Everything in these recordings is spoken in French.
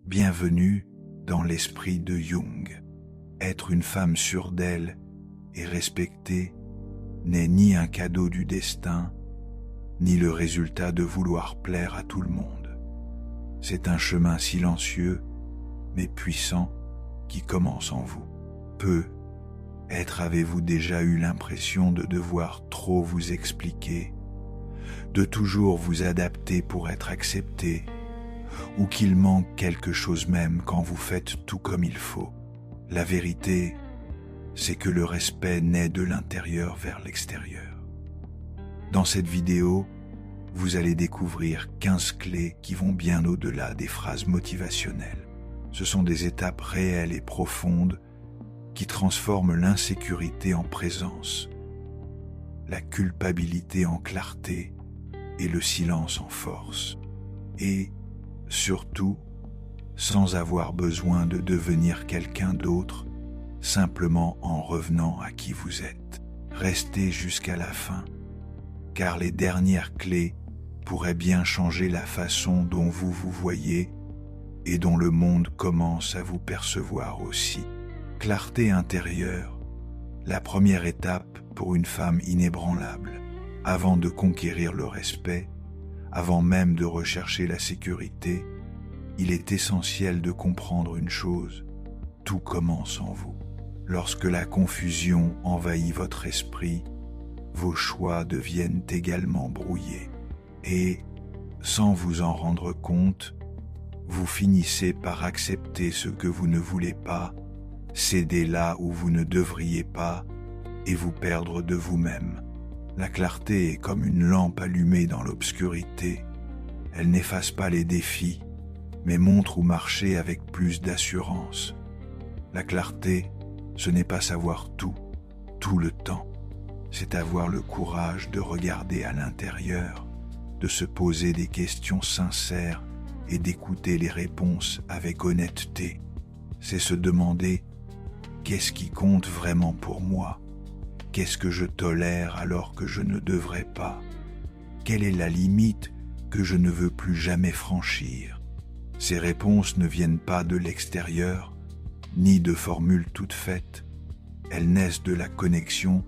Bienvenue dans l'esprit de Jung. Être une femme sûre d'elle et respectée n'est ni un cadeau du destin, ni le résultat de vouloir plaire à tout le monde. C'est un chemin silencieux, mais puissant, qui commence en vous. Peut-être avez-vous déjà eu l'impression de devoir trop vous expliquer, de toujours vous adapter pour être accepté, ou qu'il manque quelque chose même quand vous faites tout comme il faut. La vérité, c'est que le respect naît de l'intérieur vers l'extérieur. Dans cette vidéo, vous allez découvrir 15 clés qui vont bien au-delà des phrases motivationnelles. Ce sont des étapes réelles et profondes qui transforment l'insécurité en présence, la culpabilité en clarté et le silence en force. Et surtout, sans avoir besoin de devenir quelqu'un d'autre, simplement en revenant à qui vous êtes. Restez jusqu'à la fin, car les dernières clés pourraient bien changer la façon dont vous vous voyez et dont le monde commence à vous percevoir aussi. Clarté intérieure, la première étape pour une femme inébranlable. Avant de conquérir le respect, avant même de rechercher la sécurité, il est essentiel de comprendre une chose: tout commence en vous. Lorsque la confusion envahit votre esprit, vos choix deviennent également brouillés. Et, sans vous en rendre compte, vous finissez par accepter ce que vous ne voulez pas, céder là où vous ne devriez pas, et vous perdre de vous-même. La clarté est comme une lampe allumée dans l'obscurité. Elle n'efface pas les défis, mais montre où marcher avec plus d'assurance. La clarté, ce n'est pas savoir tout le temps. C'est avoir le courage de regarder à l'intérieur, de se poser des questions sincères et d'écouter les réponses avec honnêteté. C'est se demander: qu'est-ce qui compte vraiment pour moi? Qu'est-ce que je tolère alors que je ne devrais pas? Quelle est la limite que je ne veux plus jamais franchir? Ces réponses ne viennent pas de l'extérieur, ni de formules toutes faites. Elles naissent de la connexion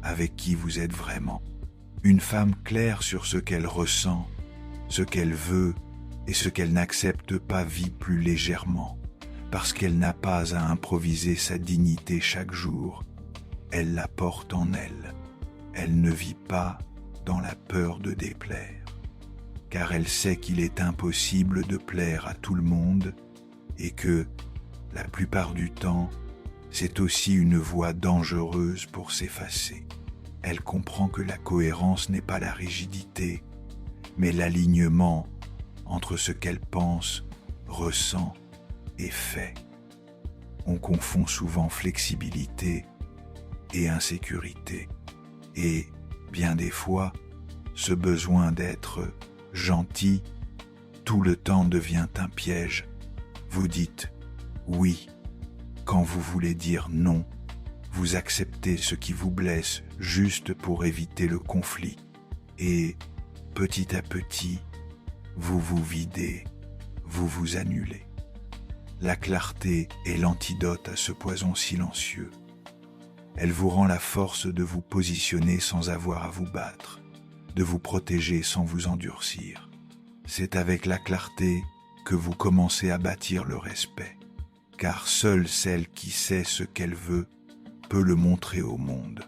avec qui vous êtes vraiment. Une femme claire sur ce qu'elle ressent, ce qu'elle veut et ce qu'elle n'accepte pas vit plus légèrement, parce qu'elle n'a pas à improviser sa dignité chaque jour. Elle la porte en elle. Elle ne vit pas dans la peur de déplaire, car elle sait qu'il est impossible de plaire à tout le monde et que, la plupart du temps, c'est aussi une voie dangereuse pour s'effacer. Elle comprend que la cohérence n'est pas la rigidité, mais l'alignement entre ce qu'elle pense, ressent et fait. On confond souvent flexibilité et insécurité. Et, bien des fois, ce besoin d'être gentil tout le temps devient un piège. Vous dites oui quand vous voulez dire non. Vous acceptez ce qui vous blesse juste pour éviter le conflit. Et, petit à petit, vous vous videz, vous vous annulez. La clarté est l'antidote à ce poison silencieux. Elle vous rend la force de vous positionner sans avoir à vous battre, de vous protéger sans vous endurcir. C'est avec la clarté que vous commencez à bâtir le respect, car seule celle qui sait ce qu'elle veut peut le montrer au monde.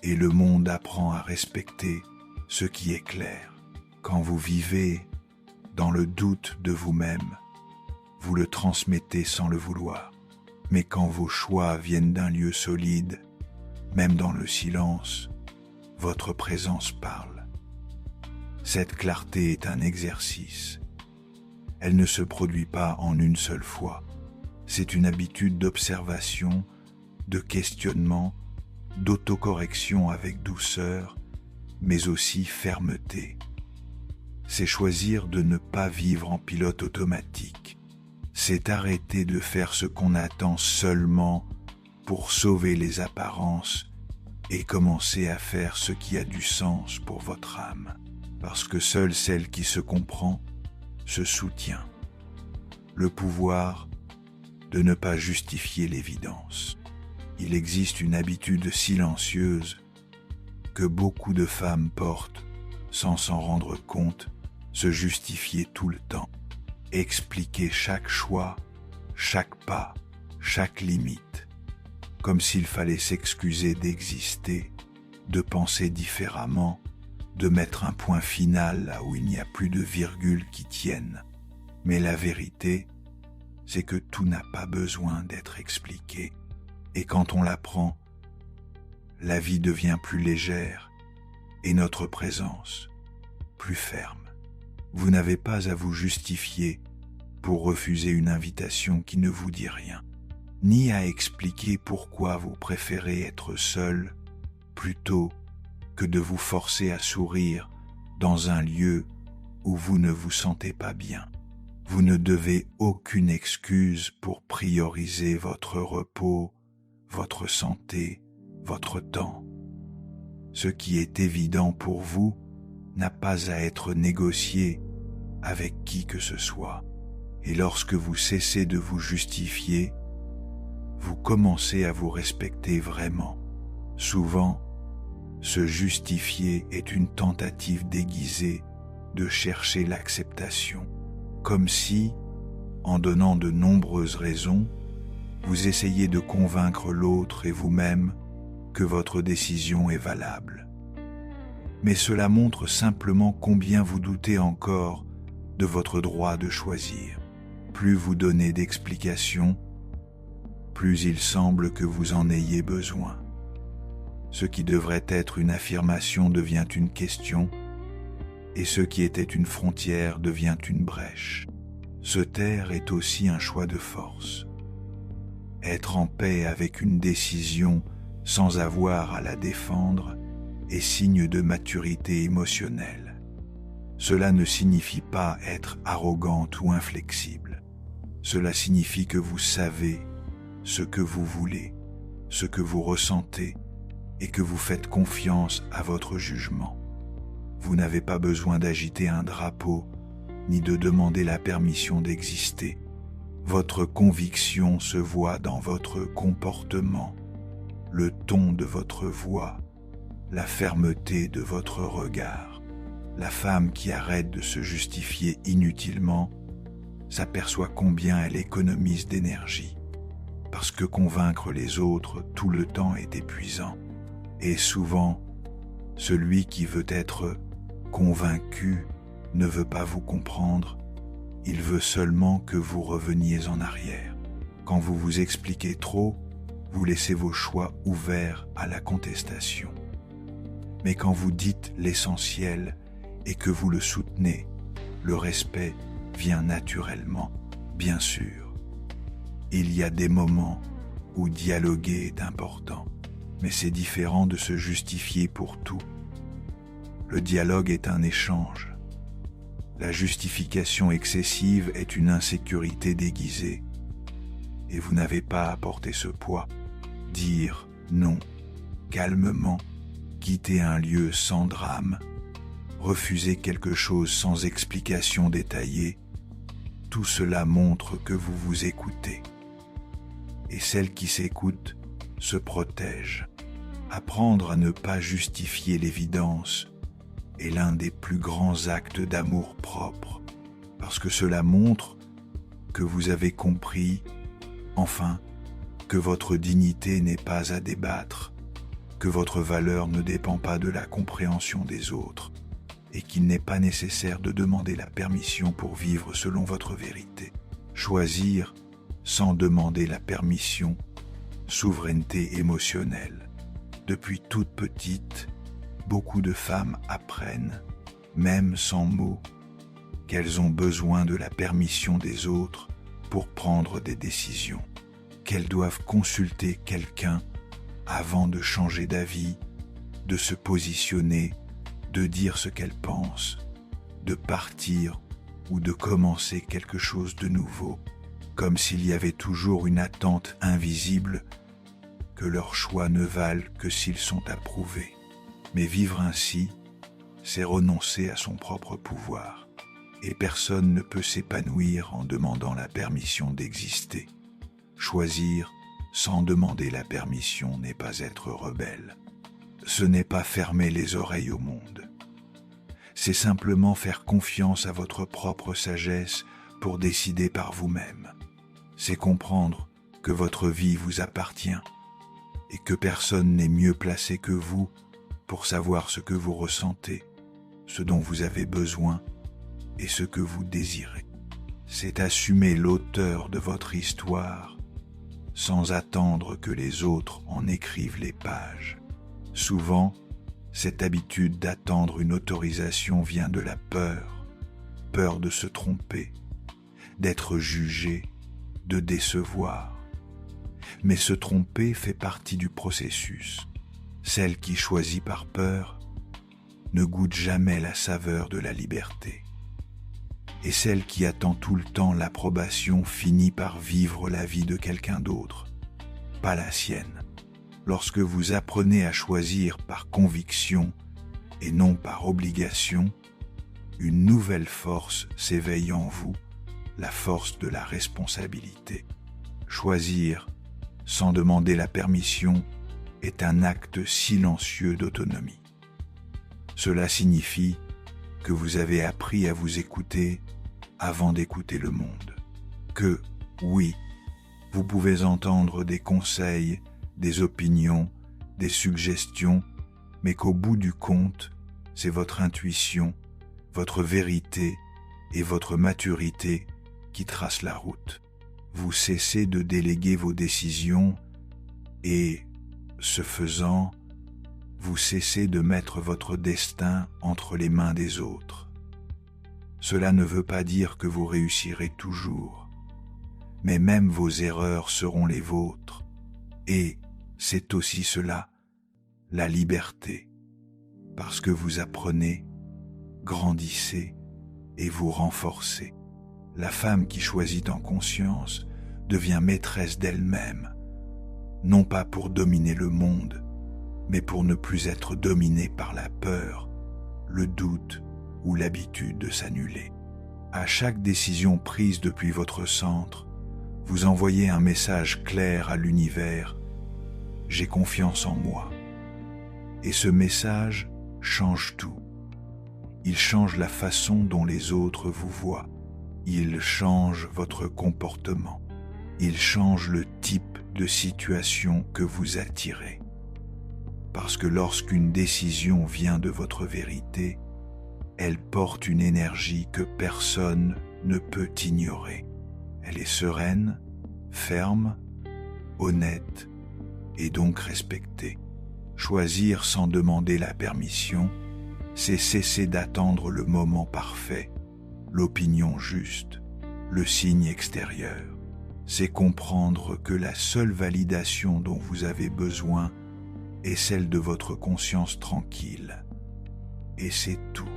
Et le monde apprend à respecter ce qui est clair. Quand vous vivez dans le doute de vous-même, vous le transmettez sans le vouloir. Mais quand vos choix viennent d'un lieu solide, même dans le silence, votre présence parle. Cette clarté est un exercice. Elle ne se produit pas en une seule fois. C'est une habitude d'observation, de questionnement, d'autocorrection avec douceur, mais aussi fermeté. C'est choisir de ne pas vivre en pilote automatique. C'est arrêter de faire ce qu'on attend seulement pour sauver les apparences et commencer à faire ce qui a du sens pour votre âme. Parce que seule celle qui se comprend se soutient. le pouvoir de ne pas justifier l'évidence. Il existe une habitude silencieuse que beaucoup de femmes portent sans s'en rendre compte, se justifier tout le temps, expliquer chaque choix, chaque pas, chaque limite, comme s'il fallait s'excuser d'exister, de penser différemment, de mettre un point final là où il n'y a plus de virgule qui tienne. Mais la vérité, c'est que tout n'a pas besoin d'être expliqué. Et quand on l'apprend, la vie devient plus légère et notre présence plus ferme. Vous n'avez pas à vous justifier pour refuser une invitation qui ne vous dit rien, ni à expliquer pourquoi vous préférez être seul plutôt que de vous forcer à sourire dans un lieu où vous ne vous sentez pas bien. Vous ne devez aucune excuse pour prioriser votre repos, votre santé, votre temps. Ce qui est évident pour vous n'a pas à être négocié avec qui que ce soit. Et lorsque vous cessez de vous justifier, vous commencez à vous respecter vraiment. Souvent, se justifier est une tentative déguisée de chercher l'acceptation, comme si, en donnant de nombreuses raisons, vous essayez de convaincre l'autre et vous-même que votre décision est valable. Mais cela montre simplement combien vous doutez encore de votre droit de choisir. Plus vous donnez d'explications, plus il semble que vous en ayez besoin. Ce qui devrait être une affirmation devient une question, et ce qui était une frontière devient une brèche. Se taire est aussi un choix de force. Être en paix avec une décision sans avoir à la défendre est signe de maturité émotionnelle. Cela ne signifie pas être arrogante ou inflexible. Cela signifie que vous savez ce que vous voulez, ce que vous ressentez et que vous faites confiance à votre jugement. Vous n'avez pas besoin d'agiter un drapeau ni de demander la permission d'exister. Votre conviction se voit dans votre comportement, le ton de votre voix, la fermeté de votre regard. La femme qui arrête de se justifier inutilement s'aperçoit combien elle économise d'énergie, parce que convaincre les autres tout le temps est épuisant. Et souvent, celui qui veut être convaincu ne veut pas vous comprendre, il veut seulement que vous reveniez en arrière. Quand vous vous expliquez trop, vous laissez vos choix ouverts à la contestation. Mais quand vous dites l'essentiel et que vous le soutenez, le respect vient naturellement, bien sûr. Il y a des moments où dialoguer est important, mais c'est différent de se justifier pour tout. Le dialogue est un échange. La justification excessive est une insécurité déguisée. Et vous n'avez pas à porter ce poids. Dire non, calmement, quitter un lieu sans drame, refuser quelque chose sans explication détaillée, tout cela montre que vous vous écoutez. Et celle qui s'écoute se protège. Apprendre à ne pas justifier l'évidence est l'un des plus grands actes d'amour propre, parce que cela montre que vous avez compris, enfin, que votre dignité n'est pas à débattre, que votre valeur ne dépend pas de la compréhension des autres, et qu'il n'est pas nécessaire de demander la permission pour vivre selon votre vérité. Choisir sans demander la permission, souveraineté émotionnelle. Depuis toute petite, beaucoup de femmes apprennent, même sans mots, qu'elles ont besoin de la permission des autres pour prendre des décisions, qu'elles doivent consulter quelqu'un avant de changer d'avis, de se positionner, de dire ce qu'elles pensent, de partir ou de commencer quelque chose de nouveau, comme s'il y avait toujours une attente invisible que leurs choix ne valent que s'ils sont approuvés. Mais vivre ainsi, c'est renoncer à son propre pouvoir. et personne ne peut s'épanouir en demandant la permission d'exister. Choisir sans demander la permission n'est pas être rebelle. Ce n'est pas fermer les oreilles au monde. C'est simplement faire confiance à votre propre sagesse pour décider par vous-même. C'est comprendre que votre vie vous appartient et que personne n'est mieux placé que vous pour savoir ce que vous ressentez, ce dont vous avez besoin et ce que vous désirez. C'est assumer l'auteur de votre histoire sans attendre que les autres en écrivent les pages. Souvent, cette habitude d'attendre une autorisation vient de la peur, peur de se tromper, d'être jugé, de décevoir. Mais se tromper fait partie du processus. Celle qui choisit par peur ne goûte jamais la saveur de la liberté. Et celle qui attend tout le temps l'approbation finit par vivre la vie de quelqu'un d'autre, pas la sienne. Lorsque vous apprenez à choisir par conviction et non par obligation, une nouvelle force s'éveille en vous, la force de la responsabilité. Choisir sans demander la permission est un acte silencieux d'autonomie. Cela signifie que vous avez appris à vous écouter avant d'écouter le monde. Que, oui, vous pouvez entendre des conseils, des opinions, des suggestions, mais qu'au bout du compte, c'est votre intuition, votre vérité et votre maturité qui tracent la route. Vous cessez de déléguer vos décisions et, ce faisant, vous cessez de mettre votre destin entre les mains des autres. Cela ne veut pas dire que vous réussirez toujours, mais même vos erreurs seront les vôtres. Et c'est aussi cela, la liberté, parce que vous apprenez, grandissez et vous renforcez. La femme qui choisit en conscience devient maîtresse d'elle-même, non pas pour dominer le monde, mais pour ne plus être dominée par la peur, le doute ou l'habitude de s'annuler. À chaque décision prise depuis votre centre, vous envoyez un message clair à l'univers: j'ai confiance en moi. Et ce message change tout. Il change la façon dont les autres vous voient. Il change votre comportement. Il change le type de situation que vous attirez. Parce que lorsqu'une décision vient de votre vérité, elle porte une énergie que personne ne peut ignorer. Elle est sereine, ferme, honnête et donc respectée. Choisir sans demander la permission, c'est cesser d'attendre le moment parfait, l'opinion juste, le signe extérieur. C'est comprendre que la seule validation dont vous avez besoin est celle de votre conscience tranquille. Et c'est tout.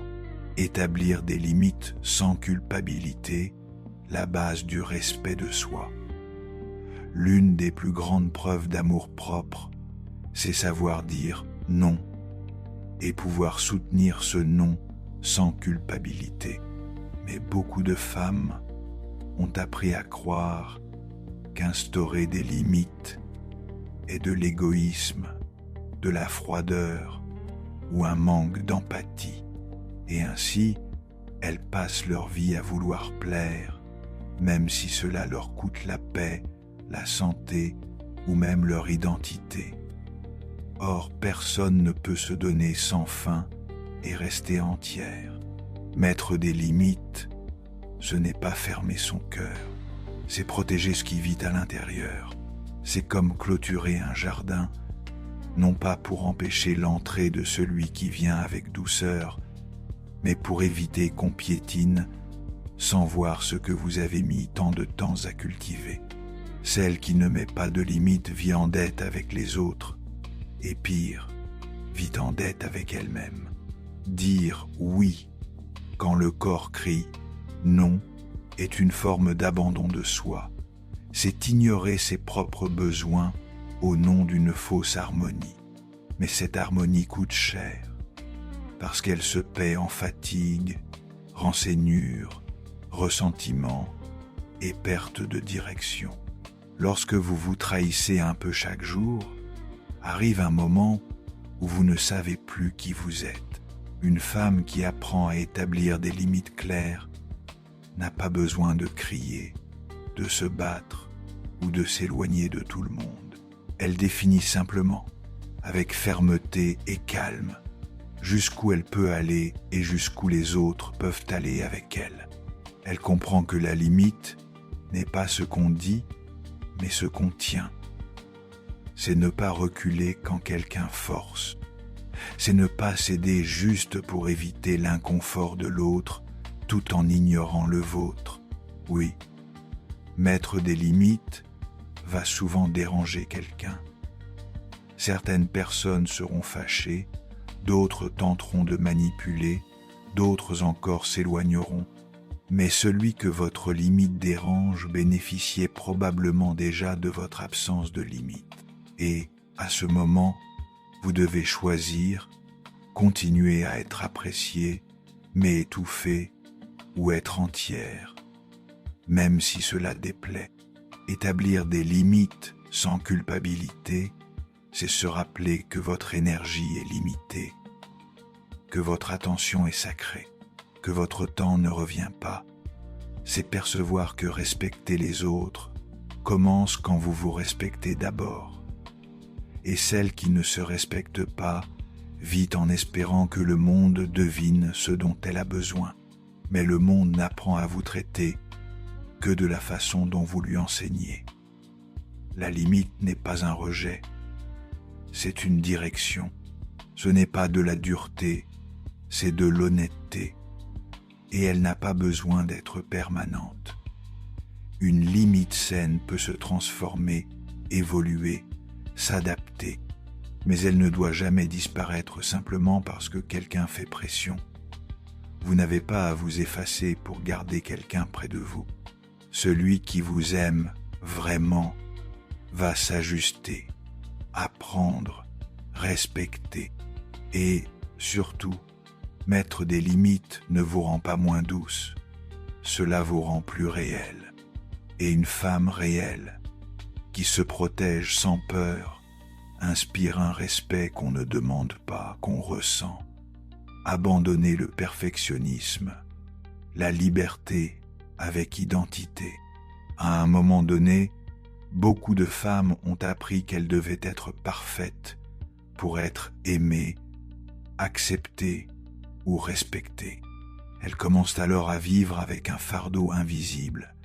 Établir des limites sans culpabilité, la base du respect de soi. L'une des plus grandes preuves d'amour-propre, c'est savoir dire non et pouvoir soutenir ce non sans culpabilité. Mais beaucoup de femmes ont appris à croire qu'instaurer des limites est de l'égoïsme, de la froideur ou un manque d'empathie. Et ainsi, elles passent leur vie à vouloir plaire, même si cela leur coûte la paix, la santé ou même leur identité. Or, personne ne peut se donner sans fin et rester entière. Mettre des limites, ce n'est pas fermer son cœur, c'est protéger ce qui vit à l'intérieur. C'est comme clôturer un jardin, non pas pour empêcher l'entrée de celui qui vient avec douceur, mais pour éviter qu'on piétine sans voir ce que vous avez mis tant de temps à cultiver. Celle qui ne met pas de limite vit en dette avec les autres, et pire, vit en dette avec elle-même. Dire oui quand le corps crie non est une forme d'abandon de soi. C'est ignorer ses propres besoins au nom d'une fausse harmonie. Mais cette harmonie coûte cher, parce qu'elle se paie en fatigue, renseignure, ressentiment et perte de direction. Lorsque vous vous trahissez un peu chaque jour, arrive un moment où vous ne savez plus qui vous êtes. Une femme qui apprend à établir des limites claires n'a pas besoin de crier, de se battre ou de s'éloigner de tout le monde. Elle définit simplement, avec fermeté et calme, jusqu'où elle peut aller et jusqu'où les autres peuvent aller avec elle. Elle comprend que la limite n'est pas ce qu'on dit, mais ce qu'on tient. C'est ne pas reculer quand quelqu'un force. C'est ne pas céder juste pour éviter l'inconfort de l'autre tout en ignorant le vôtre. Oui, mettre des limites va souvent déranger quelqu'un. Certaines personnes seront fâchées, d'autres tenteront de manipuler, d'autres encore s'éloigneront. Mais celui que votre limite dérange bénéficiait probablement déjà de votre absence de limite. Et, à ce moment, vous devez choisir, continuer à être apprécié, mais étouffé, ou être entière, même si cela déplaît. Établir des limites sans culpabilité, c'est se rappeler que votre énergie est limitée, que votre attention est sacrée, que votre temps ne revient pas. C'est percevoir que respecter les autres commence quand vous vous respectez d'abord. Et celle qui ne se respecte pas vit en espérant que le monde devine ce dont elle a besoin. Mais le monde n'apprend à vous traiter que de la façon dont vous lui enseignez. La limite n'est pas un rejet, c'est une direction. Ce n'est pas de la dureté, c'est de l'honnêteté. Et elle n'a pas besoin d'être permanente. Une limite saine peut se transformer, évoluer, s'adapter, mais elle ne doit jamais disparaître simplement parce que quelqu'un fait pression. Vous n'avez pas à vous effacer pour garder quelqu'un près de vous. Celui qui vous aime vraiment va s'ajuster, apprendre, respecter et, surtout, mettre des limites ne vous rend pas moins douce, cela vous rend plus réelle. Et une femme réelle, qui se protège sans peur, inspire un respect qu'on ne demande pas, qu'on ressent. Abandonnez le perfectionnisme, la liberté avec identité. À un moment donné, beaucoup de femmes ont appris qu'elles devaient être parfaites pour être aimées, acceptées ou respectées. Elles commencent alors à vivre avec un fardeau invisible,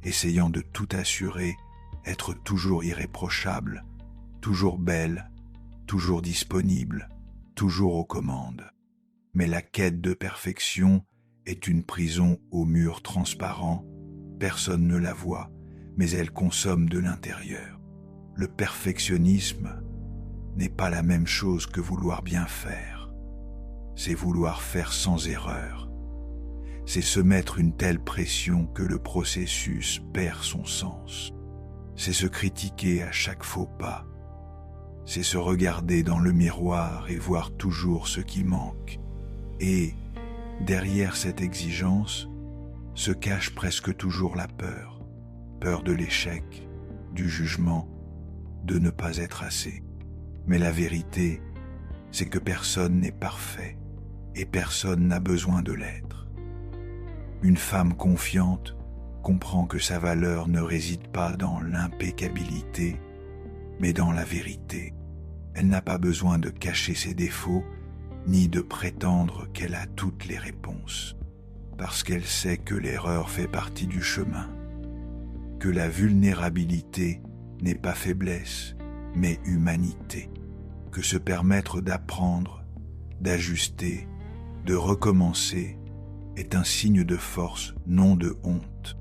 essayant de tout assurer, être toujours irréprochable, toujours belle, toujours disponible, toujours aux commandes. Mais la quête de perfection est une prison aux murs transparents, personne ne la voit, mais elle consomme de l'intérieur. Le perfectionnisme n'est pas la même chose que vouloir bien faire. C'est vouloir faire sans erreur. C'est se mettre une telle pression que le processus perd son sens. C'est se critiquer à chaque faux pas. C'est se regarder dans le miroir et voir toujours ce qui manque. Et, derrière cette exigence, se cache presque toujours la peur. Peur de l'échec, du jugement, de ne pas être assez. Mais la vérité, c'est que personne n'est parfait et personne n'a besoin de l'être. Une femme confiante comprend que sa valeur ne réside pas dans l'impeccabilité, mais dans la vérité. Elle n'a pas besoin de cacher ses défauts, ni de prétendre qu'elle a toutes les réponses, parce qu'elle sait que l'erreur fait partie du chemin, que la vulnérabilité n'est pas faiblesse, mais humanité, que se permettre d'apprendre, d'ajuster, de recommencer est un signe de force, non de honte.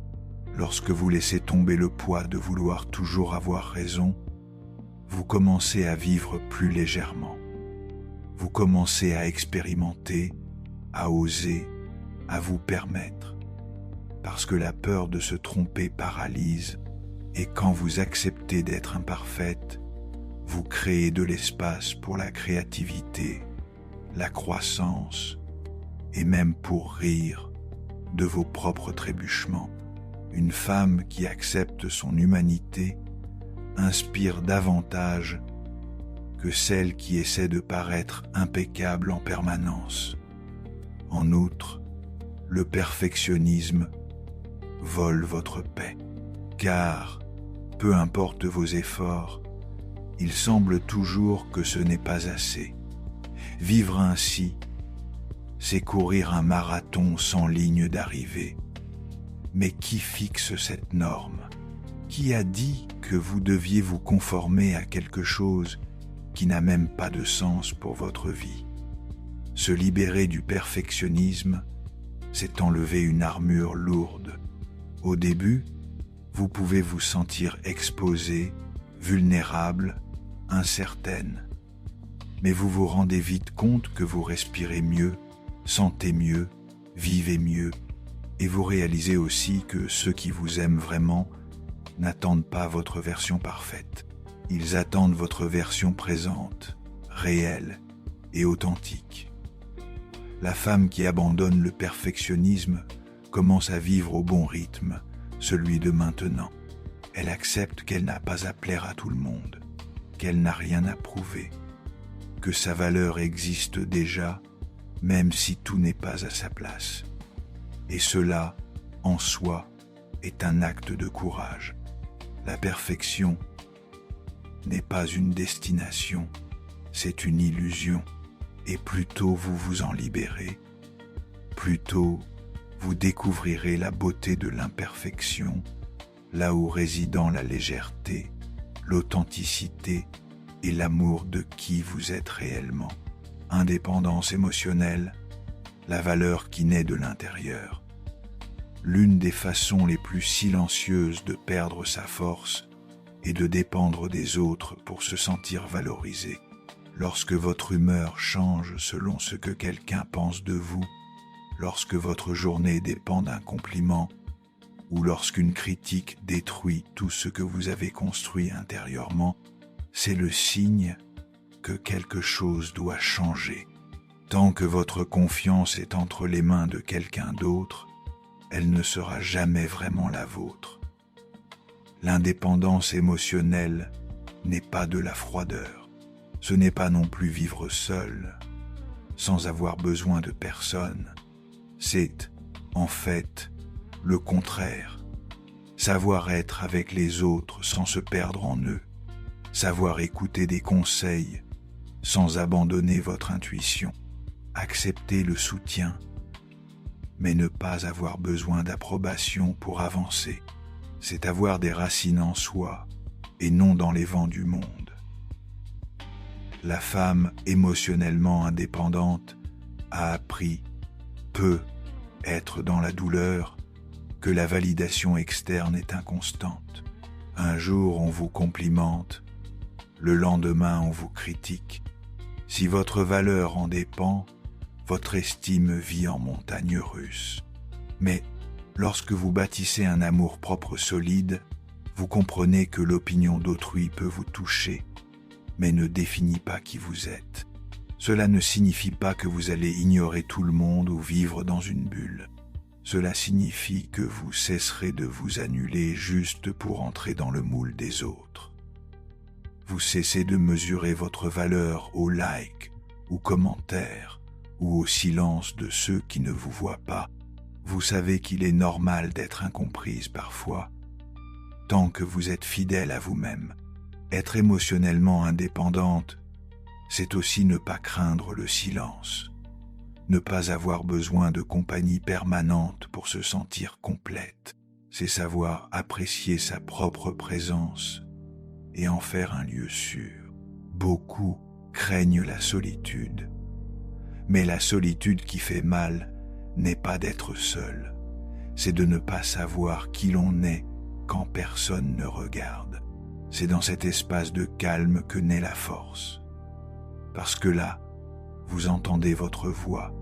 Lorsque vous laissez tomber le poids de vouloir toujours avoir raison, vous commencez à vivre plus légèrement. Vous commencez à expérimenter, à oser, à vous permettre. Parce que la peur de se tromper paralyse, et quand vous acceptez d'être imparfaite, vous créez de l'espace pour la créativité, la croissance, et même pour rire de vos propres trébuchements. Une femme qui accepte son humanité inspire davantage que celle qui essaie de paraître impeccable en permanence. En outre, le perfectionnisme vole votre paix, car, peu importe vos efforts, il semble toujours que ce n'est pas assez. Vivre ainsi, c'est courir un marathon sans ligne d'arrivée. Mais qui fixe cette norme? Qui a dit que vous deviez vous conformer à quelque chose qui n'a même pas de sens pour votre vie? Se libérer du perfectionnisme, c'est enlever une armure lourde. Au début, vous pouvez vous sentir exposé, vulnérable, incertaine. Mais vous vous rendez vite compte que vous respirez mieux, sentez mieux, vivez mieux, et vous réalisez aussi que ceux qui vous aiment vraiment n'attendent pas votre version parfaite. Ils attendent votre version présente, réelle et authentique. La femme qui abandonne le perfectionnisme commence à vivre au bon rythme, celui de maintenant. Elle accepte qu'elle n'a pas à plaire à tout le monde, qu'elle n'a rien à prouver, que sa valeur existe déjà, même si tout n'est pas à sa place. Et cela, en soi, est un acte de courage. La perfection n'est pas une destination, c'est une illusion. Et plus tôt vous vous en libérez, plus tôt vous découvrirez la beauté de l'imperfection, là où résident la légèreté, l'authenticité et l'amour de qui vous êtes réellement. Indépendance émotionnelle, la valeur qui naît de l'intérieur. L'une des façons les plus silencieuses de perdre sa force est de dépendre des autres pour se sentir valorisé. Lorsque votre humeur change selon ce que quelqu'un pense de vous, lorsque votre journée dépend d'un compliment, ou lorsqu'une critique détruit tout ce que vous avez construit intérieurement, c'est le signe que quelque chose doit changer. Tant que votre confiance est entre les mains de quelqu'un d'autre, elle ne sera jamais vraiment la vôtre. L'indépendance émotionnelle n'est pas de la froideur. Ce n'est pas non plus vivre seul, sans avoir besoin de personne. C'est, en fait, le contraire. Savoir être avec les autres sans se perdre en eux. Savoir écouter des conseils sans abandonner votre intuition. Accepter le soutien, mais ne pas avoir besoin d'approbation pour avancer. C'est avoir des racines en soi et non dans les vents du monde. La femme émotionnellement indépendante a appris, peut être dans la douleur, que la validation externe est inconstante. Un jour on vous complimente, le lendemain on vous critique. Si votre valeur en dépend, votre estime vit en montagne russe. Mais lorsque vous bâtissez un amour-propre solide, vous comprenez que l'opinion d'autrui peut vous toucher, mais ne définit pas qui vous êtes. Cela ne signifie pas que vous allez ignorer tout le monde ou vivre dans une bulle. Cela signifie que vous cesserez de vous annuler juste pour entrer dans le moule des autres. Vous cessez de mesurer votre valeur aux likes, aux commentaires ou au silence de ceux qui ne vous voient pas. Vous savez qu'il est normal d'être incomprise parfois, tant que vous êtes fidèle à vous-même. Être émotionnellement indépendante, c'est aussi ne pas craindre le silence, ne pas avoir besoin de compagnie permanente pour se sentir complète. C'est savoir apprécier sa propre présence et en faire un lieu sûr. Beaucoup craignent la solitude, mais la solitude qui fait mal n'est pas d'être seul, c'est de ne pas savoir qui l'on est quand personne ne regarde. C'est dans cet espace de calme que naît la force. Parce que là, vous entendez votre voix,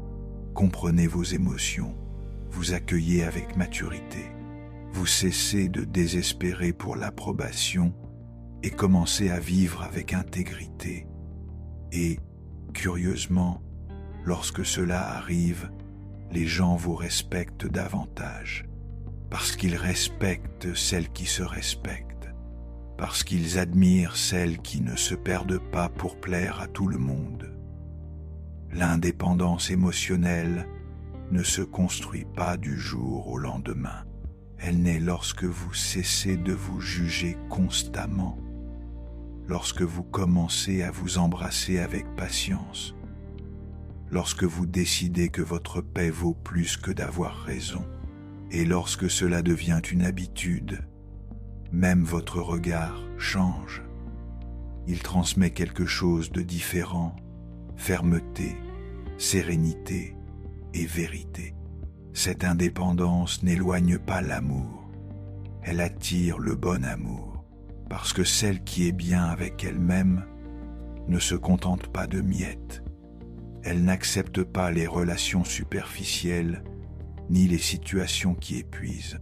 comprenez vos émotions, vous accueillez avec maturité, vous cessez de désespérer pour l'approbation et commencez à vivre avec intégrité. Et, curieusement, lorsque cela arrive, les gens vous respectent davantage, parce qu'ils respectent celles qui se respectent, parce qu'ils admirent celles qui ne se perdent pas pour plaire à tout le monde. L'indépendance émotionnelle ne se construit pas du jour au lendemain. Elle naît lorsque vous cessez de vous juger constamment, lorsque vous commencez à vous embrasser avec patience, lorsque vous décidez que votre paix vaut plus que d'avoir raison, et lorsque cela devient une habitude, même votre regard change. Il transmet quelque chose de différent, fermeté, sérénité et vérité. Cette indépendance n'éloigne pas l'amour, elle attire le bon amour, parce que celle qui est bien avec elle-même ne se contente pas de miettes. Elle n'accepte pas les relations superficielles ni les situations qui épuisent.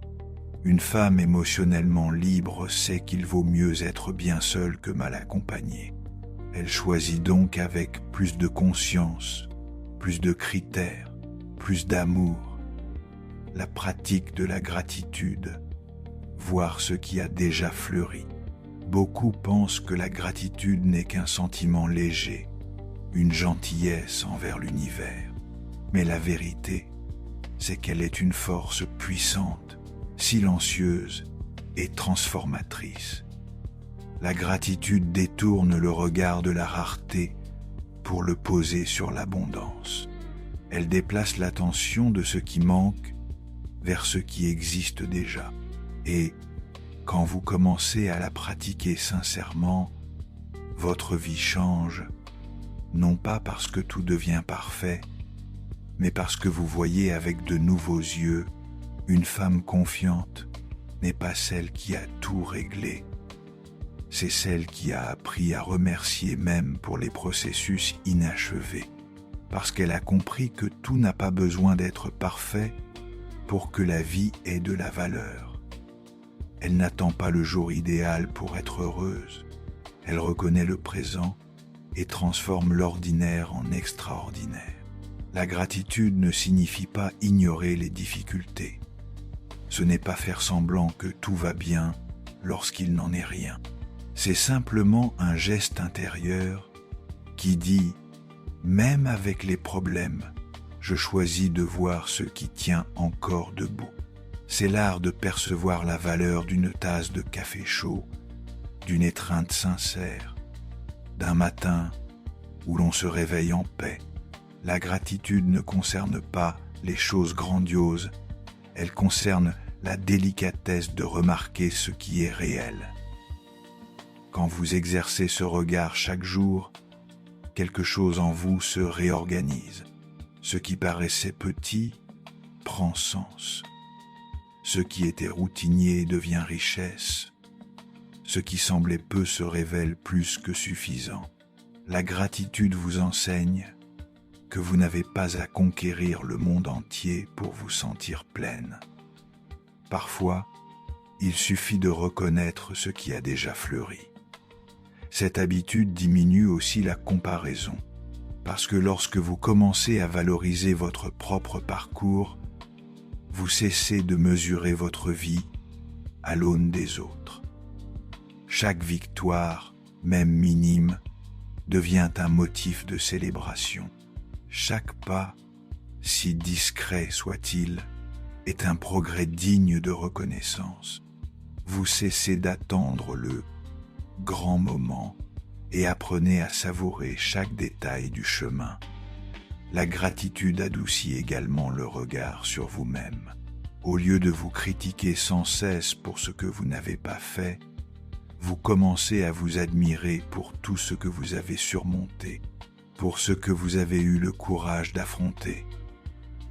Une femme émotionnellement libre sait qu'il vaut mieux être bien seule que mal accompagnée. Elle choisit donc avec plus de conscience, plus de critères, plus d'amour, la pratique de la gratitude, voir ce qui a déjà fleuri. Beaucoup pensent que la gratitude n'est qu'un sentiment léger, une gentillesse envers l'univers. Mais la vérité, c'est qu'elle est une force puissante, silencieuse et transformatrice. La gratitude détourne le regard de la rareté pour le poser sur l'abondance. Elle déplace l'attention de ce qui manque vers ce qui existe déjà. Et quand vous commencez à la pratiquer sincèrement, votre vie change, non pas parce que tout devient parfait, mais parce que vous voyez avec de nouveaux yeux. Une femme confiante n'est pas celle qui a tout réglé, c'est celle qui a appris à remercier même pour les processus inachevés, parce qu'elle a compris que tout n'a pas besoin d'être parfait pour que la vie ait de la valeur. Elle n'attend pas le jour idéal pour être heureuse, elle reconnaît le présent et transforme l'ordinaire en extraordinaire. La gratitude ne signifie pas ignorer les difficultés. Ce n'est pas faire semblant que tout va bien lorsqu'il n'en est rien. C'est simplement un geste intérieur qui dit « Même avec les problèmes, je choisis de voir ce qui tient encore debout. » C'est l'art de percevoir la valeur d'une tasse de café chaud, d'une étreinte sincère, d'un matin où l'on se réveille en paix. La gratitude ne concerne pas les choses grandioses, elle concerne la délicatesse de remarquer ce qui est réel. Quand vous exercez ce regard chaque jour, quelque chose en vous se réorganise. Ce qui paraissait petit prend sens. Ce qui était routinier devient richesse. Ce qui semblait peu se révèle plus que suffisant. La gratitude vous enseigne que vous n'avez pas à conquérir le monde entier pour vous sentir pleine. Parfois, il suffit de reconnaître ce qui a déjà fleuri. Cette habitude diminue aussi la comparaison, parce que lorsque vous commencez à valoriser votre propre parcours, vous cessez de mesurer votre vie à l'aune des autres. Chaque victoire, même minime, devient un motif de célébration. Chaque pas, si discret soit-il, est un progrès digne de reconnaissance. Vous cessez d'attendre le grand moment et apprenez à savourer chaque détail du chemin. La gratitude adoucit également le regard sur vous-même. Au lieu de vous critiquer sans cesse pour ce que vous n'avez pas fait, vous commencez à vous admirer pour tout ce que vous avez surmonté, pour ce que vous avez eu le courage d'affronter,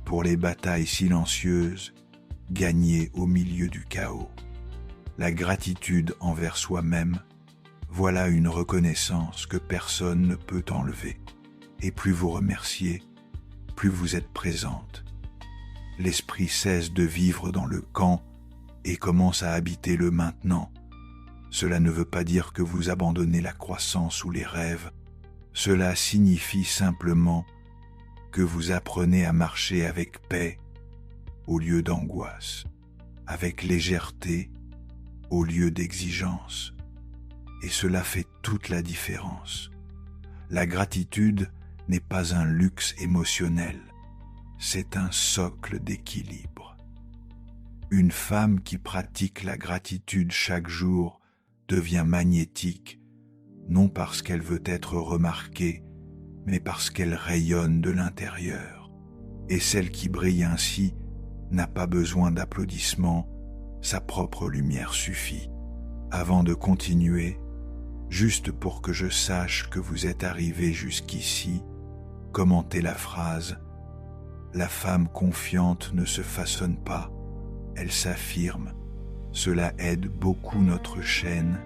pour les batailles silencieuses gagnées au milieu du chaos. La gratitude envers soi-même, voilà une reconnaissance que personne ne peut enlever. Et plus vous remerciez, plus vous êtes présente. L'esprit cesse de vivre dans le quand et commence à habiter le maintenant. Cela ne veut pas dire que vous abandonnez la croissance ou les rêves. Cela signifie simplement que vous apprenez à marcher avec paix au lieu d'angoisse, avec légèreté au lieu d'exigence. Et cela fait toute la différence. La gratitude n'est pas un luxe émotionnel, c'est un socle d'équilibre. Une femme qui pratique la gratitude chaque jour devient magnétique, non parce qu'elle veut être remarquée, mais parce qu'elle rayonne de l'intérieur. Et celle qui brille ainsi n'a pas besoin d'applaudissements, sa propre lumière suffit. Avant de continuer, juste pour que je sache que vous êtes arrivé jusqu'ici, commentez la phrase « La femme confiante ne se façonne pas, elle s'affirme ». Cela aide beaucoup notre chaîne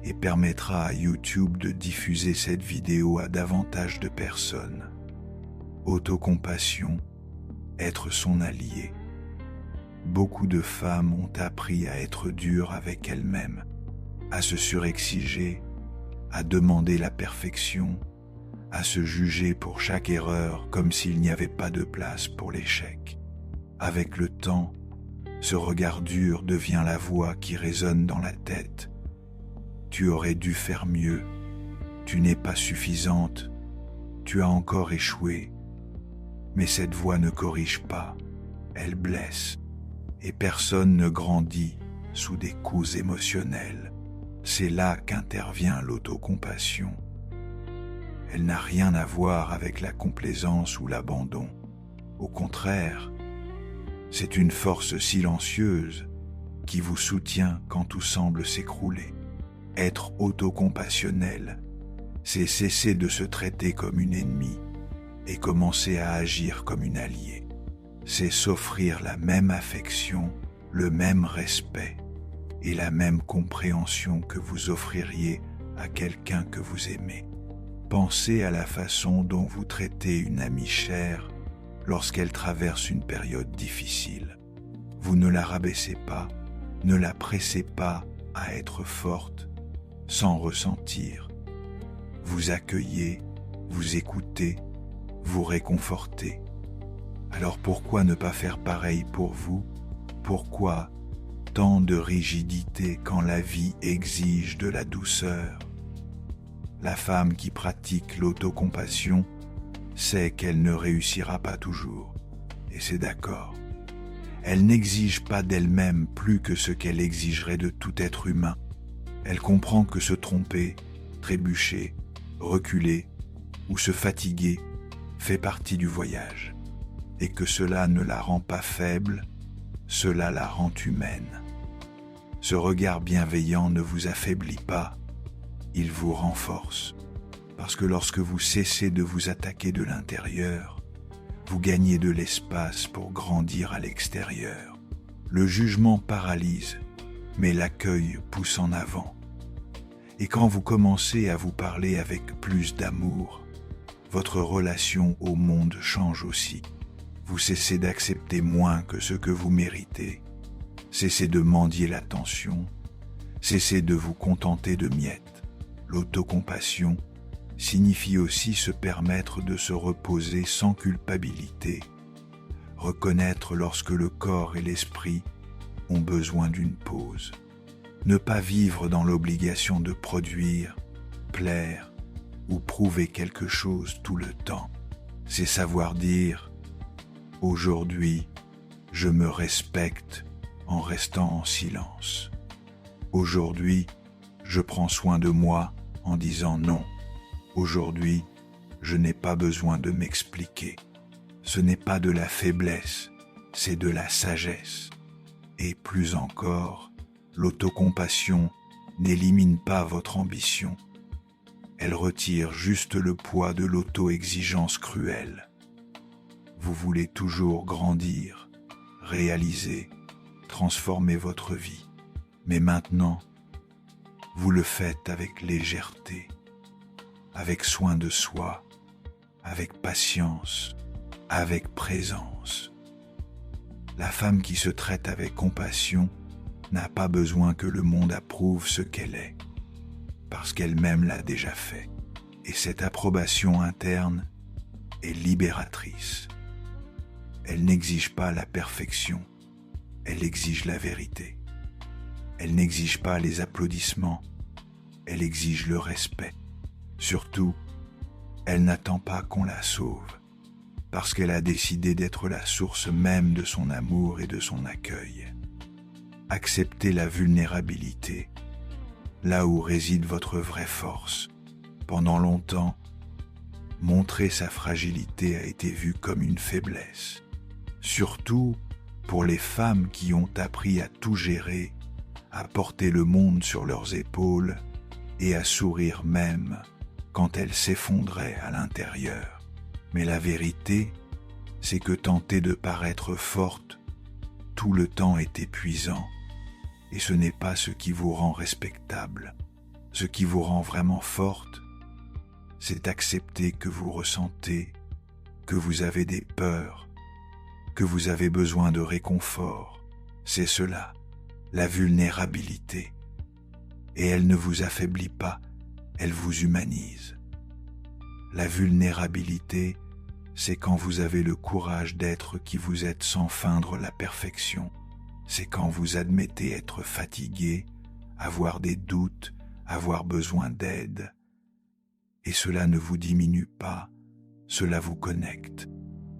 et permettra à YouTube de diffuser cette vidéo à davantage de personnes. Autocompassion, être son allié. Beaucoup de femmes ont appris à être dures avec elles-mêmes, à se surexiger, à demander la perfection, à se juger pour chaque erreur comme s'il n'y avait pas de place pour l'échec. Avec le temps, ce regard dur devient la voix qui résonne dans la tête. Tu aurais dû faire mieux, tu n'es pas suffisante, tu as encore échoué. Mais cette voix ne corrige pas, elle blesse, et personne ne grandit sous des coups émotionnels. C'est là qu'intervient l'autocompassion. Elle n'a rien à voir avec la complaisance ou l'abandon. Au contraire, c'est une force silencieuse qui vous soutient quand tout semble s'écrouler. Être autocompassionnel, c'est cesser de se traiter comme une ennemie et commencer à agir comme une alliée. C'est s'offrir la même affection, le même respect et la même compréhension que vous offririez à quelqu'un que vous aimez. Pensez à la façon dont vous traitez une amie chère lorsqu'elle traverse une période difficile. Vous ne la rabaissez pas, ne la pressez pas à être forte, sans ressentir. Vous accueillez, vous écoutez, vous réconfortez. Alors pourquoi ne pas faire pareil pour vous? Pourquoi tant de rigidité quand la vie exige de la douceur? La femme qui pratique l'autocompassion sait qu'elle ne réussira pas toujours, et c'est d'accord. Elle n'exige pas d'elle-même plus que ce qu'elle exigerait de tout être humain. Elle comprend que se tromper, trébucher, reculer ou se fatiguer fait partie du voyage, et que cela ne la rend pas faible, cela la rend humaine. Ce regard bienveillant ne vous affaiblit pas, il vous renforce, parce que lorsque vous cessez de vous attaquer de l'intérieur, vous gagnez de l'espace pour grandir à l'extérieur. Le jugement paralyse, mais l'accueil pousse en avant. Et quand vous commencez à vous parler avec plus d'amour, votre relation au monde change aussi. Vous cessez d'accepter moins que ce que vous méritez. Cessez de mendier l'attention. Cessez de vous contenter de miettes. L'autocompassion signifie aussi se permettre de se reposer sans culpabilité. Reconnaître lorsque le corps et l'esprit ont besoin d'une pause. Ne pas vivre dans l'obligation de produire, plaire ou prouver quelque chose tout le temps. C'est savoir dire « Aujourd'hui, je me respecte en restant en silence. Aujourd'hui, je prends soin de moi en disant non. Aujourd'hui, je n'ai pas besoin de m'expliquer. Ce n'est pas de la faiblesse, c'est de la sagesse. Et plus encore, l'autocompassion n'élimine pas votre ambition. Elle retire juste le poids de l'auto-exigence cruelle. Vous voulez toujours grandir, réaliser, transformer votre vie. Mais maintenant, vous le faites avec légèreté, avec soin de soi, avec patience, avec présence. La femme qui se traite avec compassion n'a pas besoin que le monde approuve ce qu'elle est, parce qu'elle-même l'a déjà fait. Et cette approbation interne est libératrice. Elle n'exige pas la perfection, elle exige la vérité. Elle n'exige pas les applaudissements, elle exige le respect. Surtout, elle n'attend pas qu'on la sauve, parce qu'elle a décidé d'être la source même de son amour et de son accueil. Acceptez la vulnérabilité, là où réside votre vraie force. Pendant longtemps, montrer sa fragilité a été vu comme une faiblesse, surtout pour les femmes qui ont appris à tout gérer, à porter le monde sur leurs épaules et à sourire même quand elles s'effondraient à l'intérieur. Mais la vérité, c'est que tenter de paraître forte tout le temps est épuisant, et ce n'est pas ce qui vous rend respectable. Ce qui vous rend vraiment forte, c'est accepter que vous ressentez, que vous avez des peurs, que vous avez besoin de réconfort. C'est cela, la vulnérabilité. Et elle ne vous affaiblit pas, elle vous humanise. La vulnérabilité, c'est quand vous avez le courage d'être qui vous êtes sans feindre la perfection. C'est quand vous admettez être fatigué, avoir des doutes, avoir besoin d'aide. Et cela ne vous diminue pas, cela vous connecte.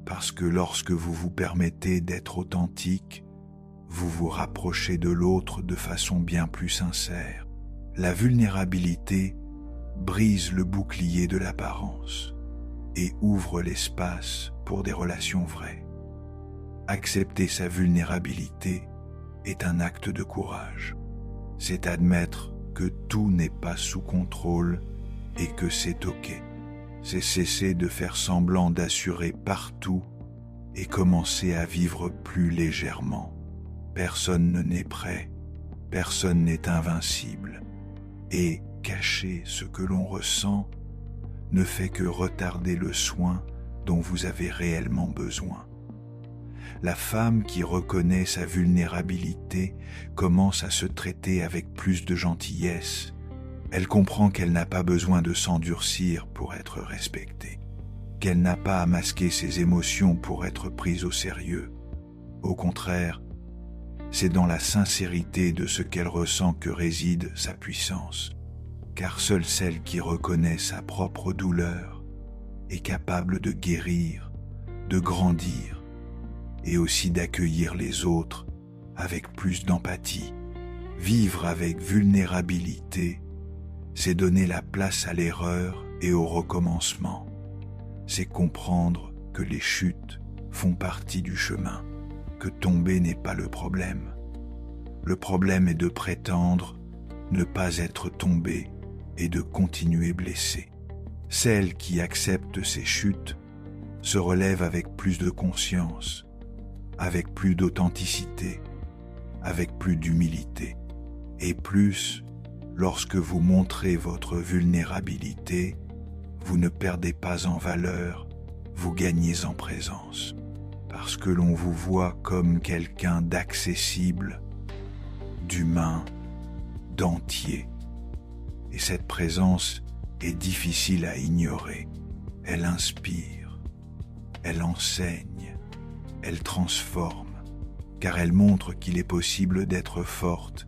Parce que lorsque vous vous permettez d'être authentique, vous vous rapprochez de l'autre de façon bien plus sincère. La vulnérabilité brise le bouclier de l'apparence et ouvre l'espace pour des relations vraies. Accepter sa vulnérabilité est un acte de courage. C'est admettre que tout n'est pas sous contrôle et que c'est ok. C'est cesser de faire semblant d'assurer partout et commencer à vivre plus légèrement. Personne n'est prêt, personne n'est invincible. Et cacher ce que l'on ressent ne fait que retarder le soin dont vous avez réellement besoin. La femme qui reconnaît sa vulnérabilité commence à se traiter avec plus de gentillesse. Elle comprend qu'elle n'a pas besoin de s'endurcir pour être respectée, qu'elle n'a pas à masquer ses émotions pour être prise au sérieux. Au contraire, c'est dans la sincérité de ce qu'elle ressent que réside sa puissance, car seule celle qui reconnaît sa propre douleur est capable de guérir, de grandir, et aussi d'accueillir les autres avec plus d'empathie. Vivre avec vulnérabilité, c'est donner la place à l'erreur et au recommencement. C'est comprendre que les chutes font partie du chemin, que tomber n'est pas le problème. Le problème est de prétendre ne pas être tombé et de continuer blessé. Celle qui accepte ses chutes se relève avec plus de conscience, avec plus d'authenticité, avec plus d'humilité, et plus, lorsque vous montrez votre vulnérabilité, vous ne perdez pas en valeur, vous gagnez en présence, parce que l'on vous voit comme quelqu'un d'accessible, d'humain, d'entier. Et cette présence est difficile à ignorer. Elle inspire, elle enseigne, elle transforme, car elle montre qu'il est possible d'être forte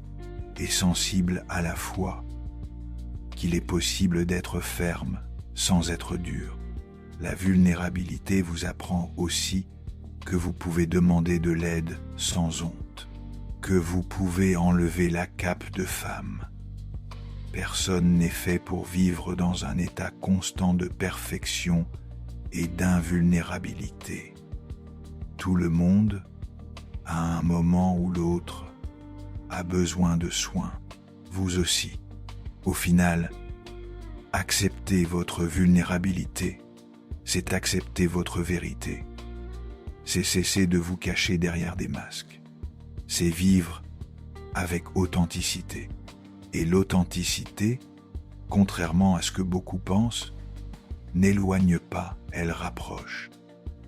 et sensible à la fois, qu'il est possible d'être ferme sans être dur. La vulnérabilité vous apprend aussi que vous pouvez demander de l'aide sans honte, que vous pouvez enlever la cape de femme. Personne n'est fait pour vivre dans un état constant de perfection et d'invulnérabilité. Tout le monde, à un moment ou l'autre, a besoin de soins, vous aussi. Au final, accepter votre vulnérabilité, c'est accepter votre vérité. C'est cesser de vous cacher derrière des masques. C'est vivre avec authenticité. Et l'authenticité, contrairement à ce que beaucoup pensent, n'éloigne pas, elle rapproche.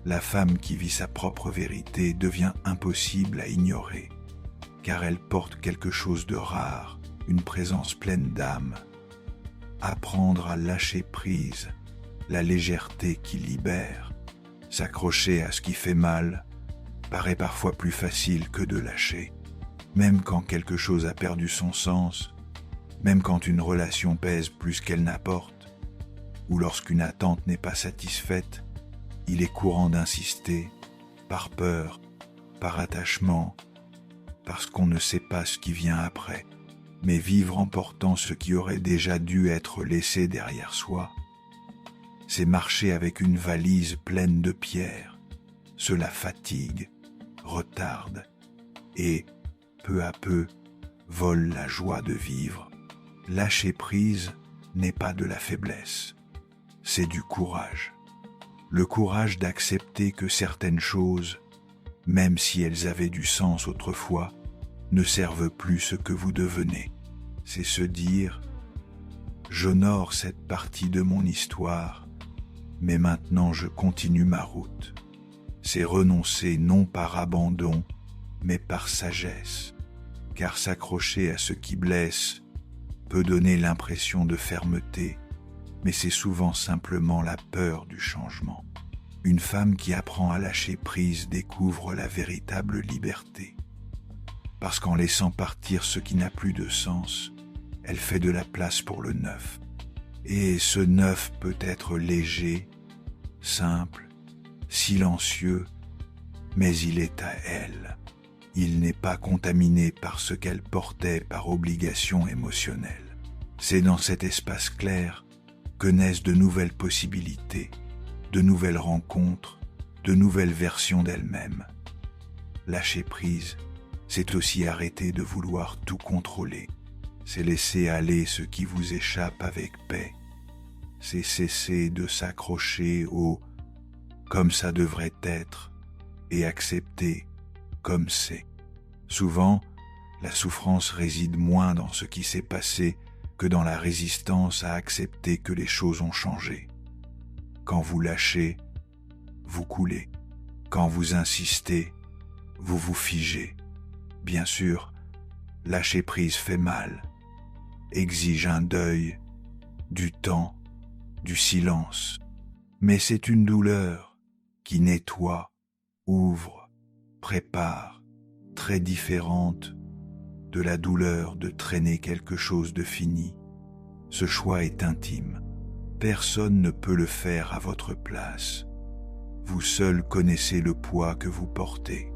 La femme qui vit sa propre vérité devient impossible à ignorer, car elle porte quelque chose de rare, une présence pleine d'âme. Apprendre à lâcher prise, la légèreté qui libère, S'accrocher à ce qui fait mal paraît parfois plus facile que de lâcher. Même quand quelque chose a perdu son sens, même quand une relation pèse plus qu'elle n'apporte, ou lorsqu'une attente n'est pas satisfaite, il est courant d'insister, par peur, par attachement, parce qu'on ne sait pas ce qui vient après. Mais vivre en portant ce qui aurait déjà dû être laissé derrière soi, c'est marcher avec une valise pleine de pierres. Cela fatigue, retarde et, peu à peu, vole la joie de vivre. Lâcher prise n'est pas de la faiblesse, c'est du courage. Le courage d'accepter que certaines choses, même si elles avaient du sens autrefois, ne servent plus ce que vous devenez. C'est se dire « J'honore cette partie de mon histoire, mais maintenant je continue ma route. » C'est renoncer non par abandon, mais par sagesse, car s'accrocher à ce qui blesse peut donner l'impression de fermeté, mais c'est souvent simplement la peur du changement. Une femme qui apprend à lâcher prise découvre la véritable liberté. Parce qu'en laissant partir ce qui n'a plus de sens, elle fait de la place pour le neuf. Et ce neuf peut être léger, simple, silencieux, mais il est à elle. Il n'est pas contaminé par ce qu'elle portait par obligation émotionnelle. C'est dans cet espace clair que naissent de nouvelles possibilités, de nouvelles rencontres, de nouvelles versions d'elle-même. Lâcher prise, c'est aussi arrêter de vouloir tout contrôler. C'est laisser aller ce qui vous échappe avec paix. C'est cesser de s'accrocher au « comme ça devrait être » et accepter comme c'est. Souvent, la souffrance réside moins dans ce qui s'est passé que dans la résistance à accepter que les choses ont changé. Quand vous lâchez, vous coulez. Quand vous insistez, vous vous figez. Bien sûr, lâcher prise fait mal, exige un deuil, du temps, du silence. Mais c'est une douleur qui nettoie, ouvre, prépare, très différente de la douleur de traîner quelque chose de fini. Ce choix est intime. Personne ne peut le faire à votre place. Vous seul connaissez le poids que vous portez.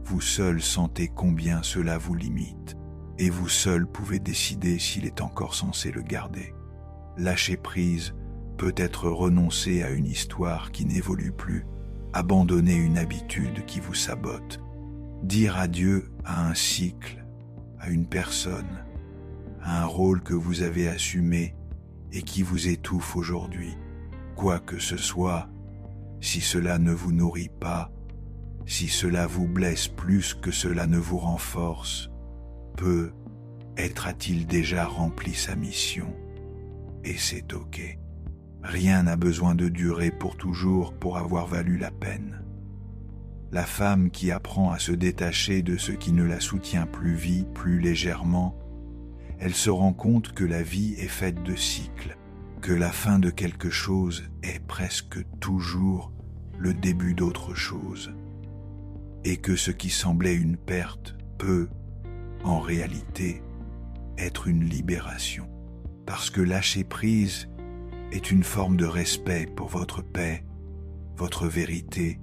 Vous seul sentez combien cela vous limite. Et vous seul pouvez décider s'il est encore censé le garder. Lâcher prise peut être renoncer à une histoire qui n'évolue plus, abandonner une habitude qui vous sabote, dire adieu à un cycle, à une personne, à un rôle que vous avez assumé et qui vous étouffe aujourd'hui. Quoi que ce soit, si cela ne vous nourrit pas, si cela vous blesse plus que cela ne vous renforce, peut-être a-t-il déjà rempli sa mission. Et c'est ok. Rien n'a besoin de durer pour toujours pour avoir valu la peine. La femme qui apprend à se détacher de ce qui ne la soutient plus vit plus légèrement. Elle se rend compte que la vie est faite de cycles, que la fin de quelque chose est presque toujours le début d'autre chose, et que ce qui semblait une perte peut, en réalité, être une libération. Parce que lâcher prise est une forme de respect pour votre paix, votre vérité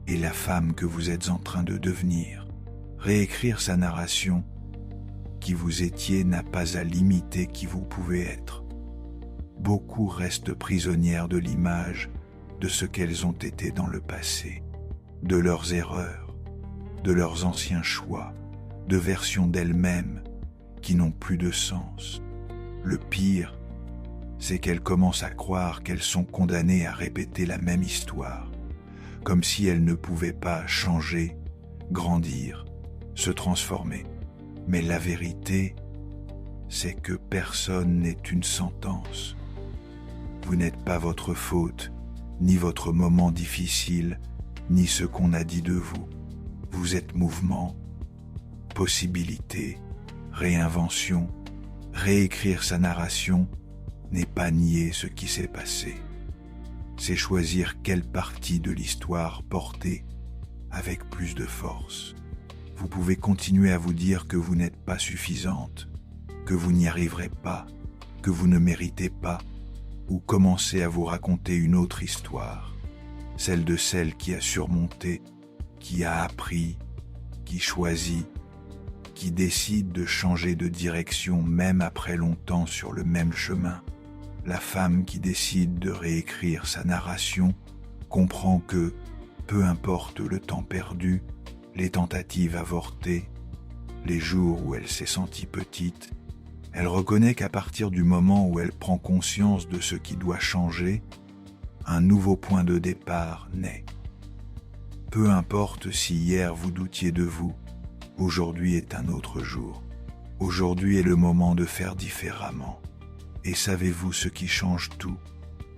et la femme que vous êtes en train de devenir. Réécrire sa narration, qui vous étiez n'a pas à limiter qui vous pouvez être. Beaucoup restent prisonnières de l'image de ce qu'elles ont été dans le passé, de leurs erreurs, de leurs anciens choix, de versions d'elles-mêmes qui n'ont plus de sens. Le pire, c'est qu'elles commencent à croire qu'elles sont condamnées à répéter la même histoire, comme si elles ne pouvaient pas changer, grandir, se transformer. Mais la vérité, c'est que personne n'est une sentence. Vous n'êtes pas votre faute, ni votre moment difficile, ni ce qu'on a dit de vous. Vous êtes mouvement, possibilité, réinvention. Réécrire sa narration n'est pas nier ce qui s'est passé. c'est choisir quelle partie de l'histoire porter avec plus de force. Vous pouvez continuer à vous dire que vous n'êtes pas suffisante, que vous n'y arriverez pas, que vous ne méritez pas, ou commencer à vous raconter une autre histoire, celle de celle qui a surmonté, qui a appris, qui choisit, qui décide de changer de direction même après longtemps sur le même chemin. La femme qui décide de réécrire sa narration comprend que, peu importe le temps perdu, les tentatives avortées, les jours où elle s'est sentie petite, elle reconnaît qu'à partir du moment où elle prend conscience de ce qui doit changer, un nouveau point de départ naît. Peu importe si hier vous doutiez de vous, aujourd'hui est un autre jour. Aujourd'hui est le moment de faire différemment. Et savez-vous ce qui change tout?